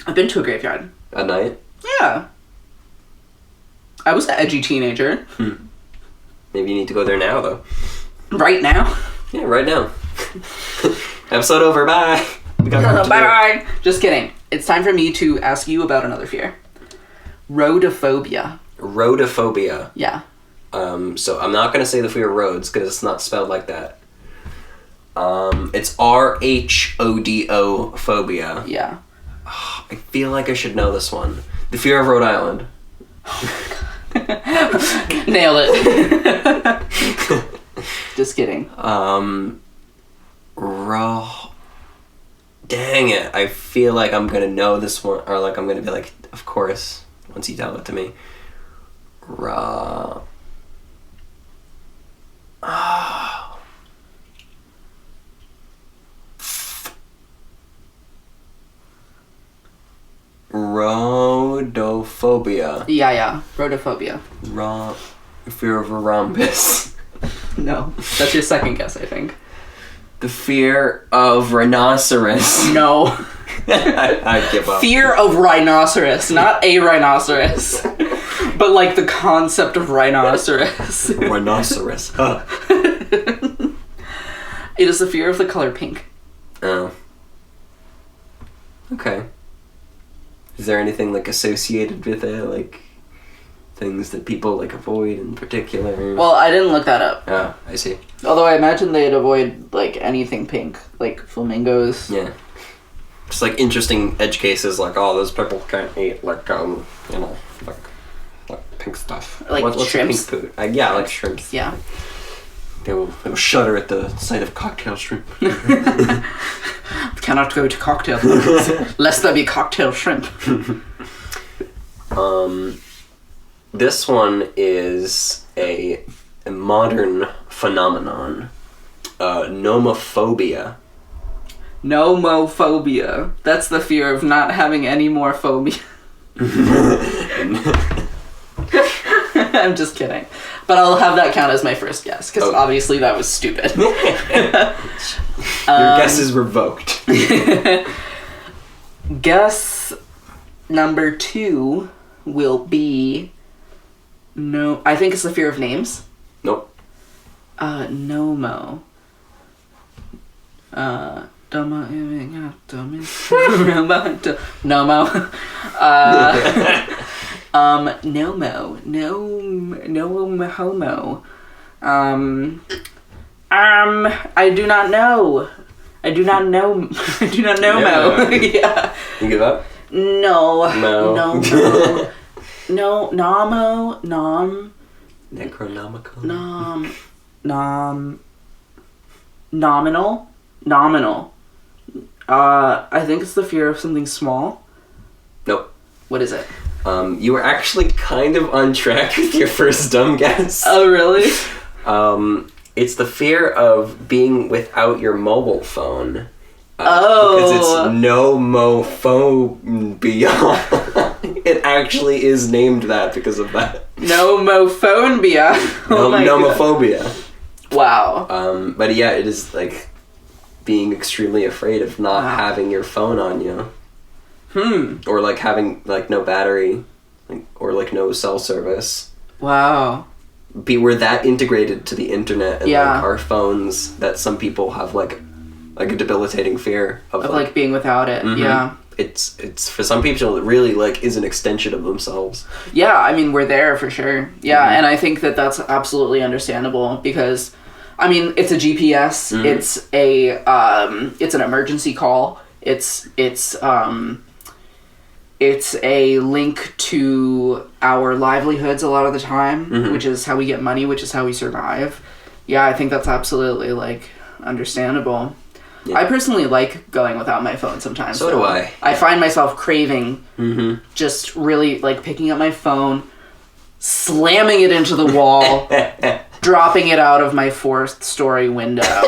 I've been to a graveyard. at night. Yeah. I was an edgy teenager. Maybe you need to go there now, though. Right now. Yeah, right now. Episode over, bye! We got work to do. Bye. Just kidding. It's time for me to ask you about another fear. Rhodophobia. Rhodophobia. Yeah. So I'm not gonna say the fear of roads, because it's not spelled like that. It's RHODO phobia. Yeah. I feel like I should know this one. The fear of Rhode Island. Nailed it. Just kidding. Dang it. I feel like I'm gonna know this one, or like I'm gonna be like, of course, once you tell it to me. Rhodophobia. Yeah. Rhodophobia. Fear of a rhombus. No. That's your second guess, I think. The fear of rhinoceros. No. I give up. Fear of rhinoceros. Not a rhinoceros. But, like, the concept of rhinoceros. Rhinoceros. Huh. It is the fear of the color pink. Oh. Okay. Is there anything, like, associated with it? Like, things that people, like, avoid in particular? Well, I didn't look that up. Oh, I see. Although I imagine they'd avoid, like, anything pink. Like, flamingos. Yeah. Just, like, interesting edge cases, like, oh, those people can't eat, like, you know, like pink stuff. Like what's shrimps? pink food? Yeah, like shrimps. Yeah. They will shudder at the sight of cocktail shrimp. Cannot go to cocktail parties lest there be cocktail shrimp. This one is a modern phenomenon. Nomophobia. Nomophobia. That's the fear of not having any more phobia. I'm just kidding. But I'll have that count as my first guess, because obviously that was stupid. Your guess is revoked. Guess number 2 will be... No, I think it's the fear of names. Nope. Nomo. Nomo. No homo. I do not know. I do not know. I do not know Mo. Yeah. You give up? No. No. No. No. Namo. Nom. Necronomicon? Nominal. I think it's the fear of something small. Nope. What is it? You were actually kind of on track with your first dumb guess. Oh, really? It's the fear of being without your mobile phone. Because it's nomophobia. It actually is named that because of that. Nomophobia. Nomophobia. Wow. But yeah, it is like being extremely afraid of not having your phone on you. Or like having like no battery, or like no cell service. Wow. We're that integrated to the internet and like our phones that some people have like a debilitating fear of like being without it. Mm-hmm. Yeah. It's for some people it really like is an extension of themselves. Yeah, I mean we're there for sure. Yeah, and I think that that's absolutely understandable because, I mean, it's a GPS. It's it's an emergency call. It's a link to our livelihoods a lot of the time, which is how we get money, which is how we survive. Yeah, I think that's absolutely, like, understandable. Yeah. I personally like going without my phone sometimes. So do I. I find myself craving just really, like, picking up my phone, slamming it into the wall, dropping it out of my 4th-story window,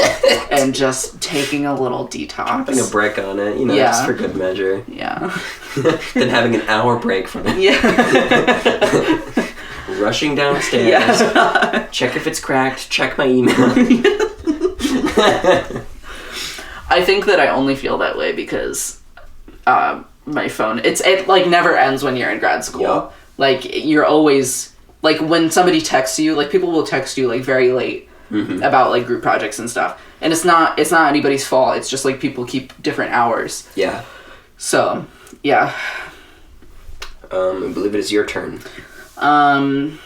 and just taking a little detox. Putting a brick on it, just for good measure. Yeah. Then having an hour break from it. Yeah. Rushing downstairs. Yeah. Check if it's cracked. Check my email. I think that I only feel that way because my phone, it like never ends when you're in grad school. Yep. Like you're always, like when somebody texts you, like people will text you like very late about like group projects and stuff. And it's not anybody's fault. It's just like people keep different hours. Yeah. So, yeah. I believe it is your turn. Oh,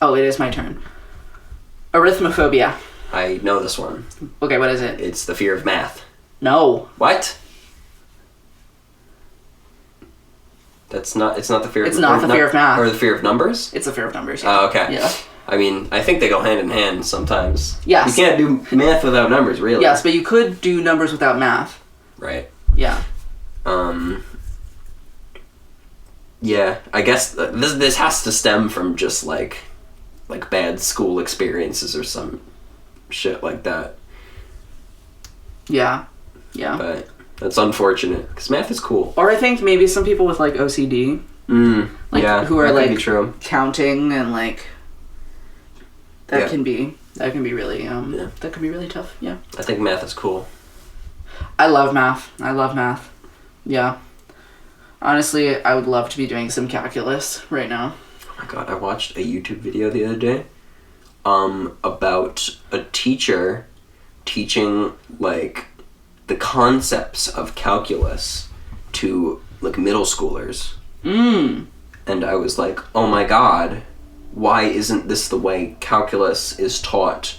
it is my turn. Arithmophobia. I know this one. Okay, what is it? It's the fear of math. No. What? It's not the fear It's not the fear of math. Or the fear of numbers? It's the fear of numbers, yeah. Oh, okay. Yeah. I mean, I think they go hand in hand sometimes. Yes. You can't do math without numbers, really. Yes, but you could do numbers without math. Right. Yeah. Yeah, I guess this has to stem from just like bad school experiences or some shit like that. Yeah. Yeah. But that's unfortunate because math is cool. Or I think maybe some people with like OCD. Like yeah, who are that like could be true. Counting and like that can be really that can be really tough. Yeah. I think math is cool. I love math. Yeah. Honestly, I would love to be doing some calculus right now. Oh my god, I watched a YouTube video the other day about a teacher teaching like the concepts of calculus to like middle schoolers. And I was like, oh my god, why isn't this the way calculus is taught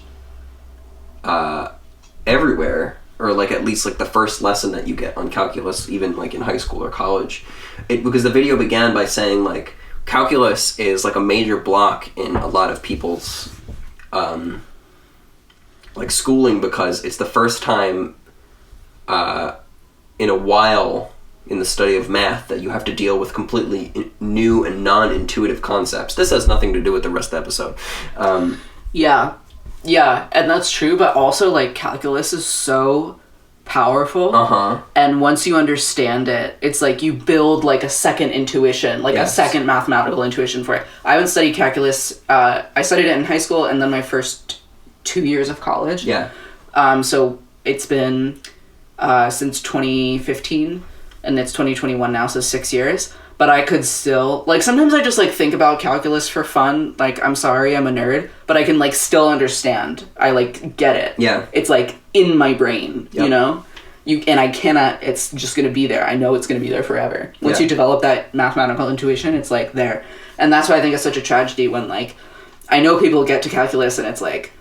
everywhere? Or like at least like the first lesson that you get on calculus, even like in high school or college. Because the video began by saying like calculus is like a major block in a lot of people's like schooling because it's the first time in a while in the study of math that you have to deal with completely new and non-intuitive concepts. This has nothing to do with the rest of the episode. Yeah, and that's true, but also, like, calculus is so powerful. And once you understand it, it's like you build, like, a second intuition, like a second mathematical intuition for it. I haven't studied calculus. I studied it in high school and then my first 2 years of college. Yeah. So it's been since 2015, and it's 2021 now, so 6 years. But I could still, like, sometimes I just, like, think about calculus for fun. Like, I'm sorry, I'm a nerd. But I can, like, still understand. I, like, get it. Yeah. It's, like, in my brain, you Yep. know? And I cannot, it's just going to be there. I know it's going to be there forever. Once Yeah. you develop that mathematical intuition, it's like there. And that's why I think it's such a tragedy when like, I know people get to calculus and it's like,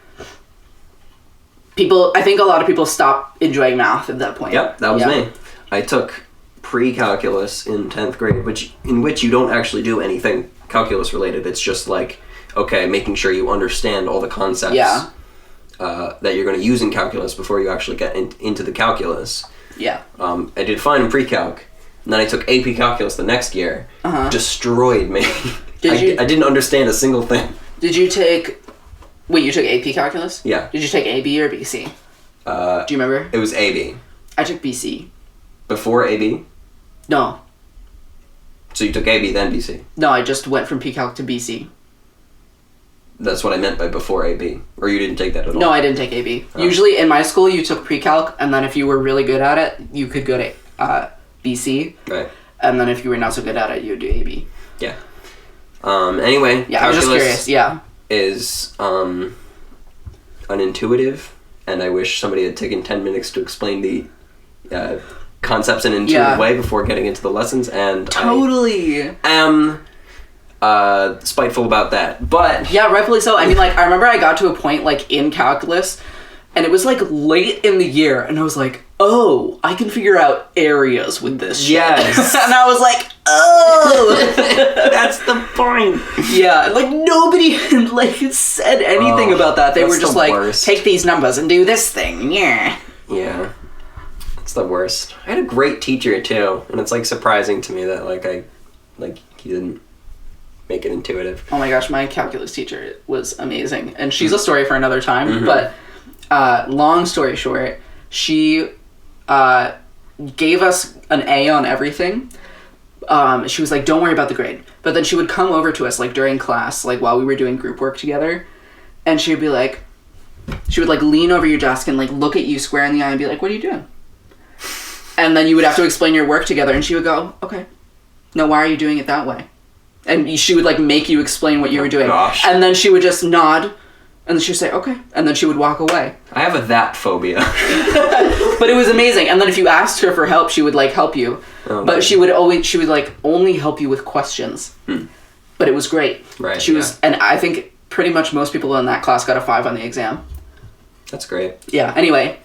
I think a lot of people stop enjoying math at that point. Yep, that was Yeah. me. I took pre-calculus in 10th grade, in which you don't actually do anything calculus related. It's just like, okay, making sure you understand all the concepts Yeah. that you're going to use in calculus before you actually get into the calculus. Yeah. I did fine in pre-calc, and then I took AP calculus the next year. Destroyed me. I didn't understand a single thing. Did you take, wait, you took AP calculus? Yeah. Did you take AB or BC? Do you remember? It was AB. I took BC. Before AB? No. So you took AB, then BC? No, I just went from P-Calc to BC. That's what I meant by before AB. Or you didn't take that at all? No, I didn't take AB. Oh. Usually in my school, you took pre-calc, and then if you were really good at it, you could go to BC. Right. And then if you were not so good at it, you would do AB. Yeah. Anyway, Yeah, I was just curious. Yeah. is unintuitive, and I wish somebody had taken 10 minutes to explain the concepts in an intuitive way before getting into the lessons, and Totally. I am spiteful about that. But Yeah, rightfully so. I mean, like, I remember I got to a point, like, in calculus, and it was, like, late in the year, and I was like, oh, I can figure out areas with this shit. Yes. And I was like, oh! that's the point. Yeah, like, nobody had, like, said anything about that. They were that's just the like, worst. take these numbers and do this thing. Yeah. Yeah. It's the worst. I had a great teacher, too, and it's, like, surprising to me that, like, he didn't make it intuitive. Oh my gosh, my calculus teacher was amazing. And she's a story for another time, but long story short, she gave us an A on everything. She was like, don't worry about the grade. But then she would come over to us, like, during class, like, while we were doing group work together, and she would be like, lean over your desk and, like, look at you square in the eye and be like, what are you doing? And then you would have to explain your work together, and she would go, okay. No, why are you doing it that way? And she would, like, make you explain what you were doing. Gosh. And then she would just nod, and then she would say, okay. And then she would walk away. I have a that phobia. But it was amazing. And then if you asked her for help, she would, like, help you. Oh, But man. she would, like, only help you with questions. But it was great. Right, She was, and I think pretty much most people in that class got a 5 on the exam. That's great. Yeah, anyway.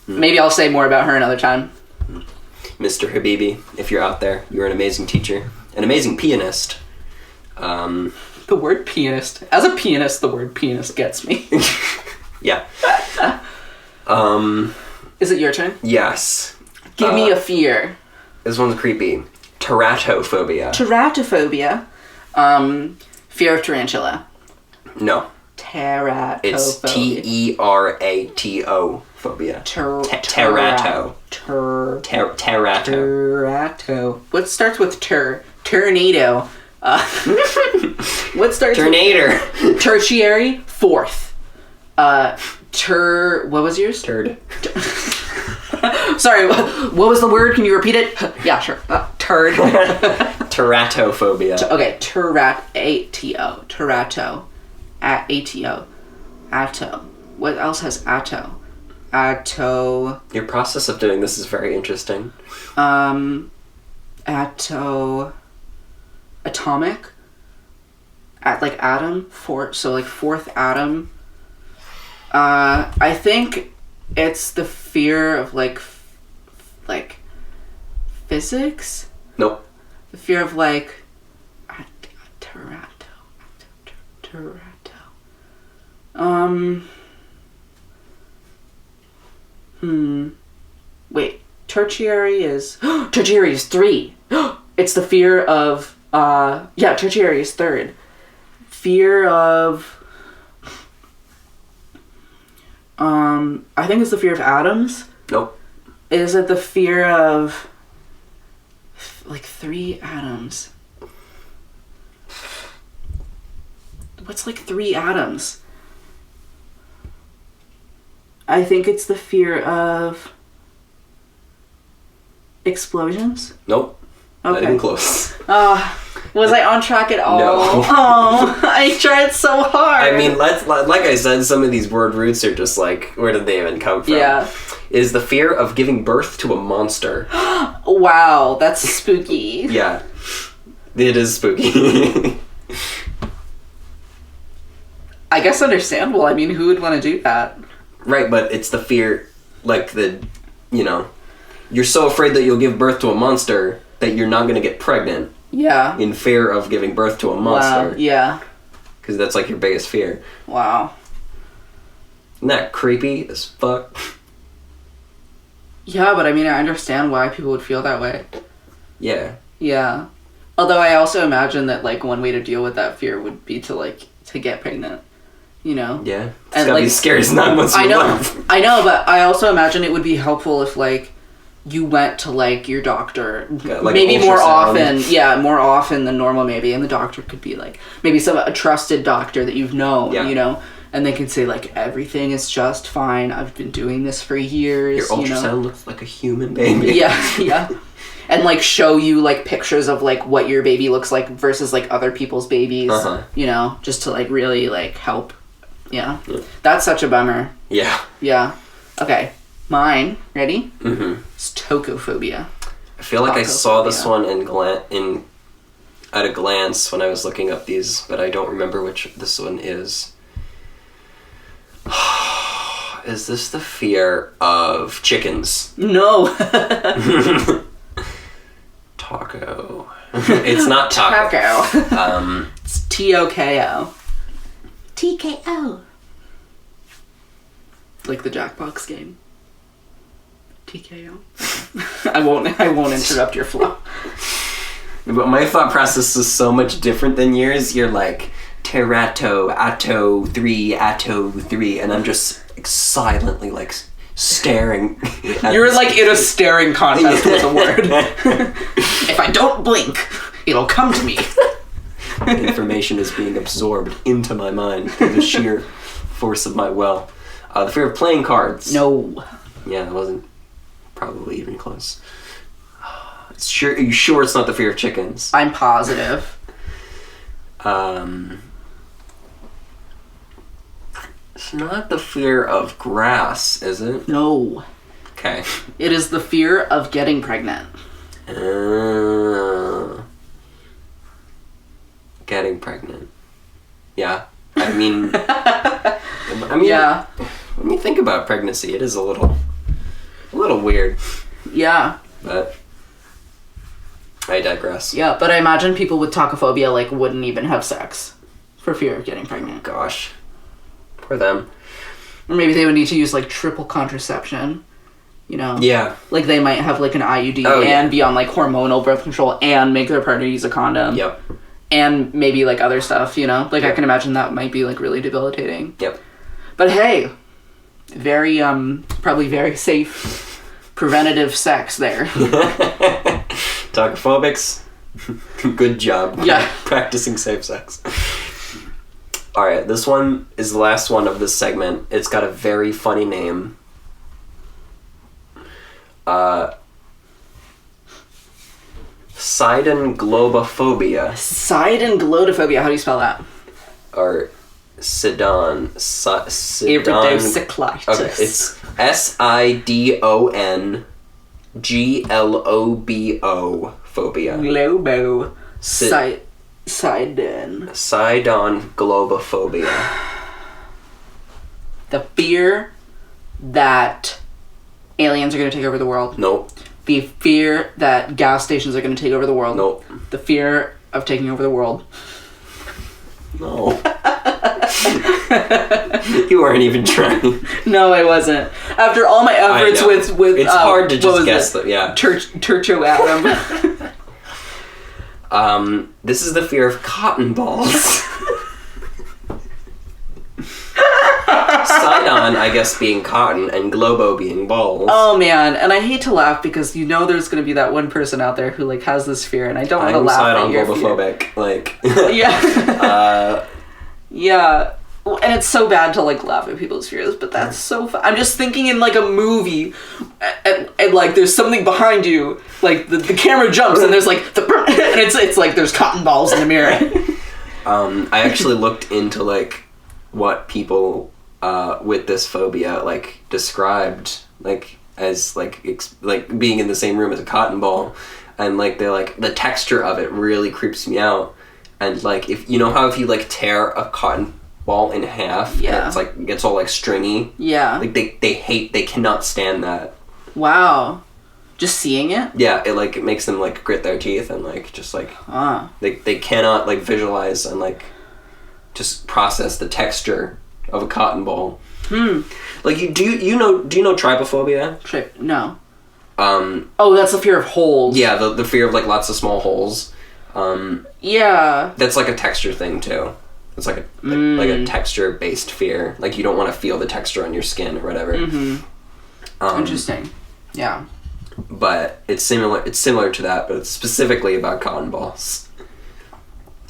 Maybe I'll say more about her another time. Mr. Habibi, if you're out there, you're an amazing teacher. An amazing pianist. The word pianist. As a pianist, the word pianist gets me. Yeah. Is it your turn? Yes. Give me a fear. This one's creepy. Teratophobia. Teratophobia. Fear of tarantula. No. Teratophobia. It's Terato phobia. Terato. Terato. Terato. What starts with Tornado. What starts Tornado. with tertiary? Fourth. What was yours? Turd. Sorry, what was the word? Can you repeat it? Yeah, sure. Turd. Teratophobia. Okay, A-T-O. Terato. A-T-O. Atto. What else has atto? Atto. Your process of doing this is very interesting. Atto. Atomic. Like atom. So like fourth atom. I think it's the fear of like physics. Nope. The fear of like Terato. Wait. Tertiary is 3. It's the fear of tertiary is 3rd. Fear of I think it's the fear of atoms. Nope. Is it the fear of like 3 atoms? What's like 3 atoms? I think it's the fear of explosions. Nope. Not Okay. even close. Was I on track at all? No. Oh, I tried so hard. I mean, like I said, some of these word roots are just like, where did they even come from? Yeah. Is the fear of giving birth to a monster. Wow, that's spooky. Yeah. It is spooky. I guess understandable. I mean, who would want to do that? Right, but it's the fear, like you're so afraid that you'll give birth to a monster that you're not going to get pregnant Yeah. in fear of giving birth to a Wow. monster. Yeah. Because that's like your biggest fear. Wow. Isn't that creepy as fuck? Yeah, but I mean, I understand why people would feel that way. Yeah. Yeah. Although I also imagine that, like, one way to deal with that fear would be to get pregnant. You know? Yeah. It's And, gotta be like, scary as 9 months of I know. life. I know, but I also imagine it would be helpful if, like, you went to, like, your doctor Got, like, maybe more ultrasound. often. Yeah, more often than normal, maybe. And the doctor could be, like, maybe a trusted doctor that you've known, Yeah. you know? And they could say, like, everything is just fine. I've been doing this for years, Your ultrasound you know? looks like a human baby. Yeah, yeah. And, like, show you, like, pictures of, like, what your baby looks like versus, like, other people's babies, Uh-huh. you know? Just to, like, really, like, help. Yeah. Yeah. That's such a bummer. Yeah. Yeah. Okay. Mine. Ready? Mm-hmm. It's tocophobia. I feel like I saw this Tacophobia. one at a glance when I was looking up these, but I don't remember which this one is. Is this the fear of chickens? No. Taco. It's not taco. Taco. It's TOKO. TKO. Like the Jackbox game. TKO. I won't interrupt your flow. But my thought process is so much different than yours. You're like, Terato, Atto 3, and I'm just like, silently like staring. At You're this- like in a staring contest with a word. If I don't blink, it'll come to me. Information is being absorbed into my mind through the sheer force of my will. The fear of playing cards. No. Yeah, that wasn't probably even close. Are you sure it's not the fear of chickens? I'm positive. It's not the fear of grass, is it? No. Okay. It is the fear of getting pregnant. Getting pregnant. Yeah. I mean, Yeah. when you think about pregnancy, it is a little weird, Yeah. but I digress. Yeah, but I imagine people with tacophobia, like, wouldn't even have sex for fear of getting pregnant. Gosh. Poor them. Or maybe they would need to use, like, triple contraception. You know? Yeah. Like, they might have, like, an IUD Oh, yeah. and be on, like, hormonal birth control and make their partner use a condom. Yep. And maybe, like, other stuff, you know? Like, I Yep. can imagine that might be, like, really debilitating. Yep. But hey, very, probably very safe preventative sex there. Tacophobics. Good job. Yeah. Practicing safe sex. Alright, this one is the last one of this segment. It's got a very funny name. Sidenglobophobia. Side and glotophobia, how do you spell that? Or Sidon. Sidon. Iridocyclitis. Okay, it's SIDONGLOBO phobia. Globo. Sid- Sidon. Sidonglobophobia. The fear that aliens are going to take over the world. Nope. The fear that gas stations are going to take over the world. Nope. The fear of taking over the world. No. You weren't even trying. No, I wasn't. After all my efforts know. with It's hard to what just was guess it? that, yeah. Turcho Atom. This is the fear of cotton balls. Sidon, I guess, being cotton, and Globo being balls. Oh man, and I hate to laugh because you know there's going to be that one person out there who like has this fear, and I don't want to I'm laugh at Sidon your fear. globophobic. Like, Yeah. Yeah. and it's so bad to like laugh at people's fears, but that's so fun. I'm just thinking in like a movie, and like there's something behind you, like the camera jumps and there's like and it's like there's cotton balls in the mirror. I actually looked into like what people with this phobia like described like as like like being in the same room as a cotton ball, and like they're like the texture of it really creeps me out, and like if you know how if you like tear a cotton ball in half, yeah, and it's like gets all like stringy, yeah, like they cannot stand that. Wow, just seeing it, yeah, it makes them like grit their teeth and like just like they cannot like visualize and like just process the texture of a cotton ball. Like do you know trypophobia? No. Oh, that's the fear of holes. Yeah, the fear of like lots of small holes. Yeah. That's like a texture thing too. It's like a texture based fear. Like you don't want to feel the texture on your skin or whatever. Interesting. Yeah. But it's similar to that, but it's specifically about cotton balls.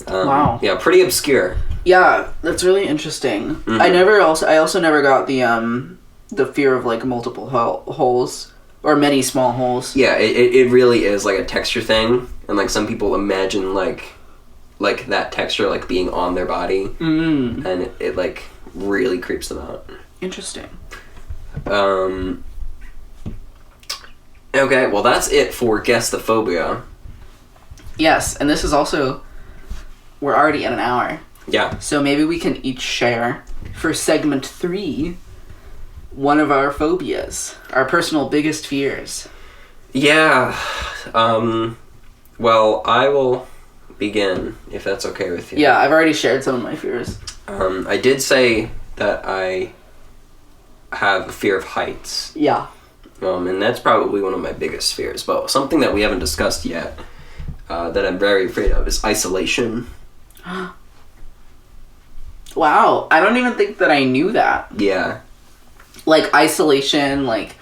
Wow. Yeah, pretty obscure. Yeah, that's really interesting. I also never got the fear of like multiple holes or many small holes. Yeah, it really is like a texture thing, and like some people imagine like that texture like being on their body, and it like really creeps them out. Interesting. Okay, well that's it for Guess the Phobia. Yes, and this is also, we're already at an hour. Yeah. So maybe we can each share, for segment 3, one of our phobias, our personal biggest fears. Yeah. Well, I will begin, if that's okay with you. Yeah, I've already shared some of my fears. I did say that I have a fear of heights. Yeah. And that's probably one of my biggest fears. But something that we haven't discussed yet, that I'm very afraid of, is isolation. Wow, I don't even think that I knew that. Yeah. Like isolation, like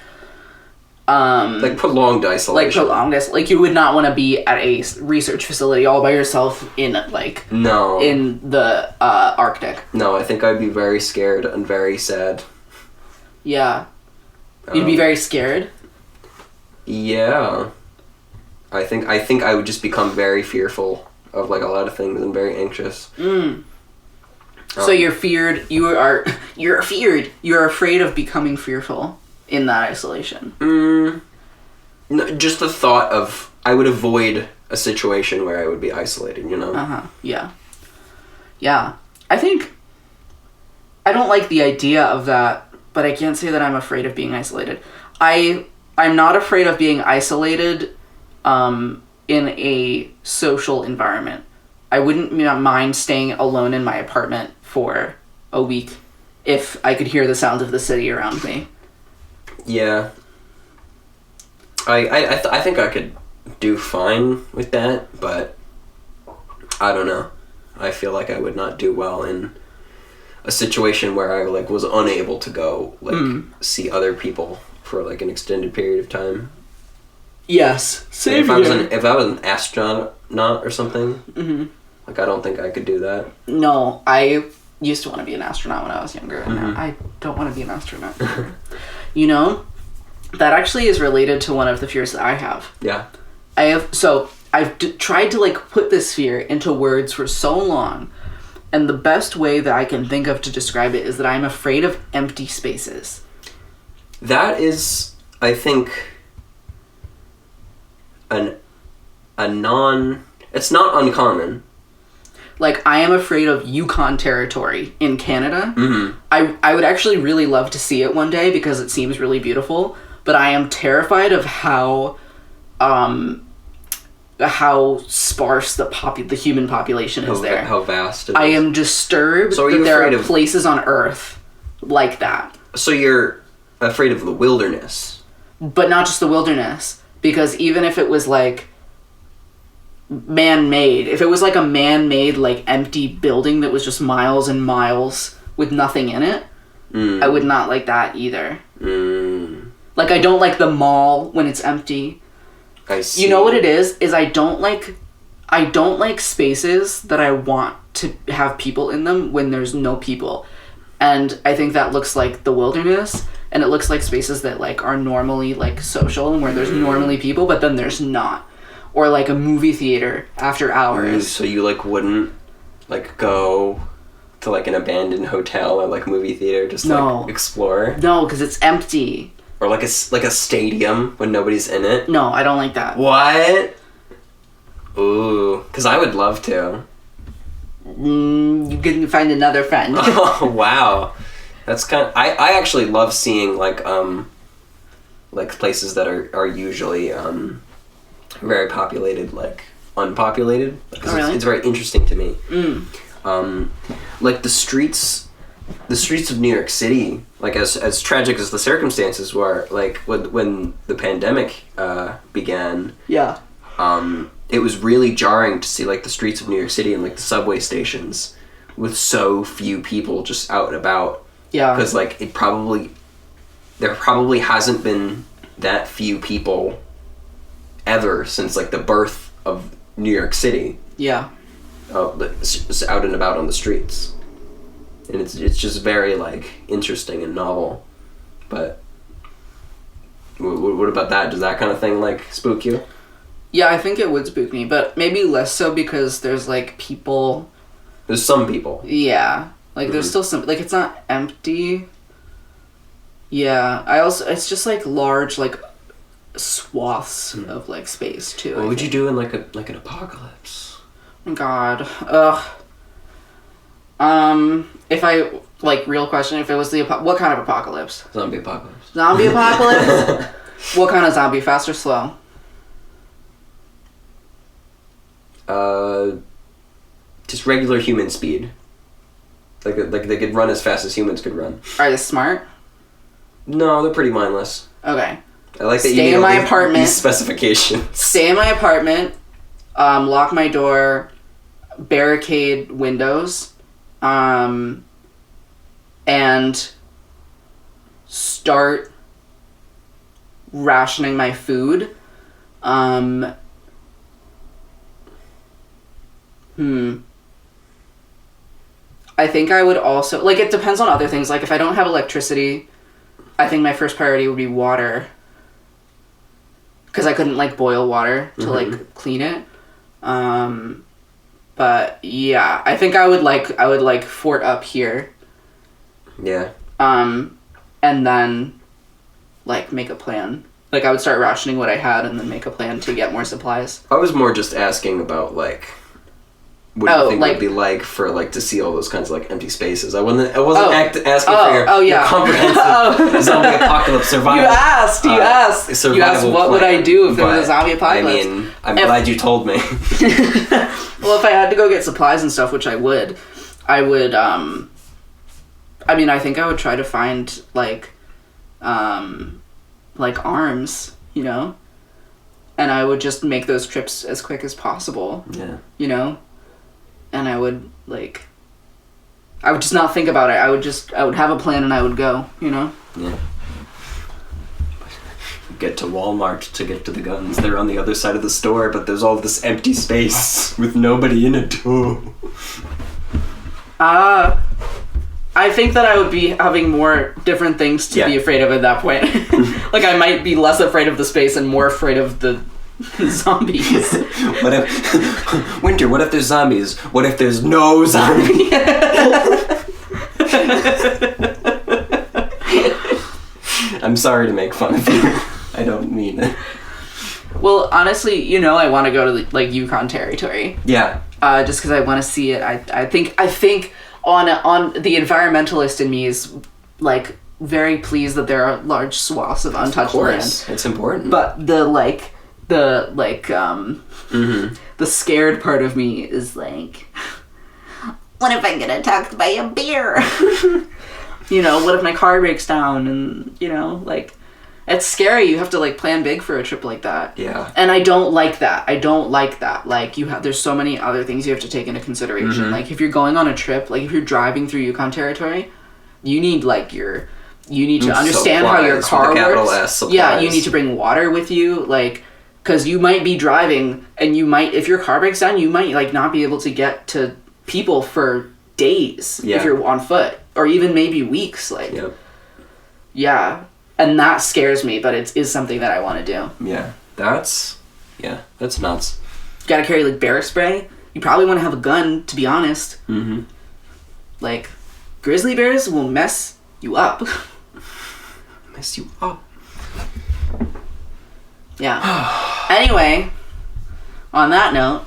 prolonged isolation. Like you would not want to be at a research facility all by yourself in like in the Arctic. No, I think I'd be very scared and very sad. Yeah. You'd be very scared? Yeah. I think I would just become very fearful of like a lot of things and very anxious. So you're afraid of becoming fearful in that isolation. No, just the thought of I would avoid a situation where I would be isolated, you know? Yeah. Yeah. I think I don't like the idea of that, but I can't say that I'm afraid of being isolated. I'm not afraid of being isolated in a social environment. I wouldn't mind staying alone in my apartment for a week if I could hear the sounds of the city around me. Yeah. I think I could do fine with that, but I don't know. I feel like I would not do well in a situation where I like was unable to go see other people for like an extended period of time. Yes, same if I was an astronaut or something, like I don't think I could do that. No, I used to want to be an astronaut when I was younger, and now I don't want to be an astronaut. You know, that actually is related to one of the fears that I have. Yeah. I've tried to like put this fear into words for so long, and the best way that I can think of to describe it is that I'm afraid of empty spaces. That is, I think, it's not uncommon. Like, I am afraid of Yukon territory in Canada. I would actually really love to see it one day because it seems really beautiful, but I am terrified of how sparse the human population is there. How vast it is. I am disturbed that there are places on Earth like that. So you're afraid of the wilderness? But not just the wilderness, because even if it was like man-made, if it was like a man-made like empty building that was just miles and miles with nothing in it, I would not like that either. Like, I don't like the mall when it's empty. I see. You know what it is I don't like spaces that I want to have people in them when there's no people. And I think that looks like the wilderness, and it looks like spaces that like are normally like social and where there's normally people, but then there's not. Or like a movie theater after hours. So you like wouldn't like go to like an abandoned hotel or like movie theater just like explore? No, because it's empty. Or like a stadium when nobody's in it? No, I don't like that. What? Ooh, because I would love to. You can find another friend. Oh wow, that's kind of. I actually love seeing like places that are usually very populated, like unpopulated. Oh, really? It's very interesting to me. Like the streets of New York City, like as tragic as the circumstances were, like when the pandemic began. Yeah. It was really jarring to see like the streets of New York City and like the subway stations with so few people just out and about. Yeah. Because like there probably hasn't been that few people ever since like the birth of New York City. Yeah. Just out and about on the streets, and it's just very like interesting and novel. But what about that? Does that kind of thing like spook you? Yeah, I think it would spook me, but maybe less so because there's like people. There's some people. Yeah, like there's still some, like it's not empty. Yeah, it's just like large like swaths of like space too. What would you do in like an apocalypse? Oh God, if I like real question, if it was what kind of apocalypse? Zombie apocalypse. Zombie apocalypse. What kind of zombie? Fast or slow? Just regular human speed. Like they could run as fast as humans could run. Are they smart? No, they're pretty mindless. Okay. I like that Stay you in my these, apartment. These specifications. Stay in my apartment. Lock my door. Barricade windows. And start rationing my food. I think I would also... Like, it depends on other things. Like, if I don't have electricity, I think my first priority would be water. Because I couldn't, like, boil water to, like, clean it. But, yeah. I think I would fort up here. Yeah. And then, like, make a plan. Like, I would start rationing what I had and then make a plan to get more supplies. I was more just asking about, like... What do you think it would be like for like to see all those kinds of like empty spaces? I wasn't asking for your comprehensive zombie apocalypse survival. You asked what would I do if there was a zombie apocalypse? I mean, I'm glad you told me. Well, if I had to go get supplies and stuff, which I would I mean, I think I would try to find like arms, you know? And I would just make those trips as quick as possible. Yeah. You know? And I would just not think about it. I would have a plan and I would go, you know? Yeah. Get to Walmart to get to the guns. They're on the other side of the store, but there's all this empty space with nobody in it too. I think that I would be having more different things to be afraid of at that point. Like, I might be less afraid of the space and more afraid of the zombies. What if Winter? What if there's zombies? What if there's no zombies? I'm sorry to make fun of you. I don't mean it. Well, honestly, you know, I want to go to like Yukon Territory. Yeah. Just because I want to see it. I think on the environmentalist in me is like very pleased that there are large swaths of untouched land. It's important. But the scared part of me is like, what if I get attacked by a bear? You know, what if my car breaks down? And, you know, like, it's scary. You have to, like, plan big for a trip like that. Yeah. And I don't like that. Like, there's so many other things you have to take into consideration. Like, if you're going on a trip, like, if you're driving through Yukon Territory, you need to understand how your car works. Yeah, you need to bring water with you, like, because you might be driving and if your car breaks down, you might, like, not be able to get to people for days if Yeah. you're on foot, or even maybe weeks. Like, Yep. yeah, and that scares me, but it is something that I want to do. Yeah. That's nuts. You gotta carry like bear spray. You probably want to have a gun, to be honest. Mm-hmm. Like, grizzly bears will mess you up. Mess you up. Yeah. Anyway, on that note,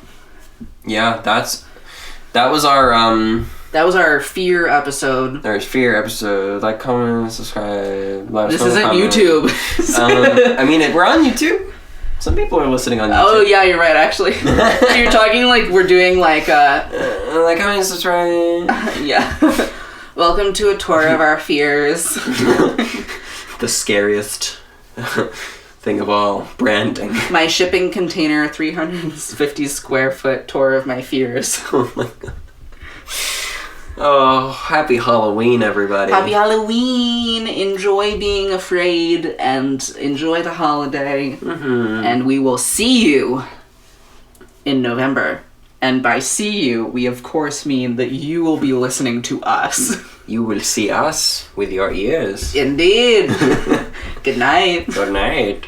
Yeah, that was our that was our fear episode. there's fear episode. Like, comment, subscribe. Let us This know in the isn't comments. YouTube. I mean, we're on YouTube. Some people are listening on YouTube. Oh yeah, you're right. Actually, you're talking like we're doing like Like, comment, subscribe. yeah. Welcome to a tour of our fears. The scariest thing of all, branding. My shipping container 350 square foot tour of my fears. Oh my god. Oh, happy Halloween, everybody. Happy Halloween! Enjoy being afraid and enjoy the holiday. Mm-hmm. And we will see you in November. And by see you, we of course mean that you will be listening to us. You will see us with your ears. Indeed. Good night. Good night.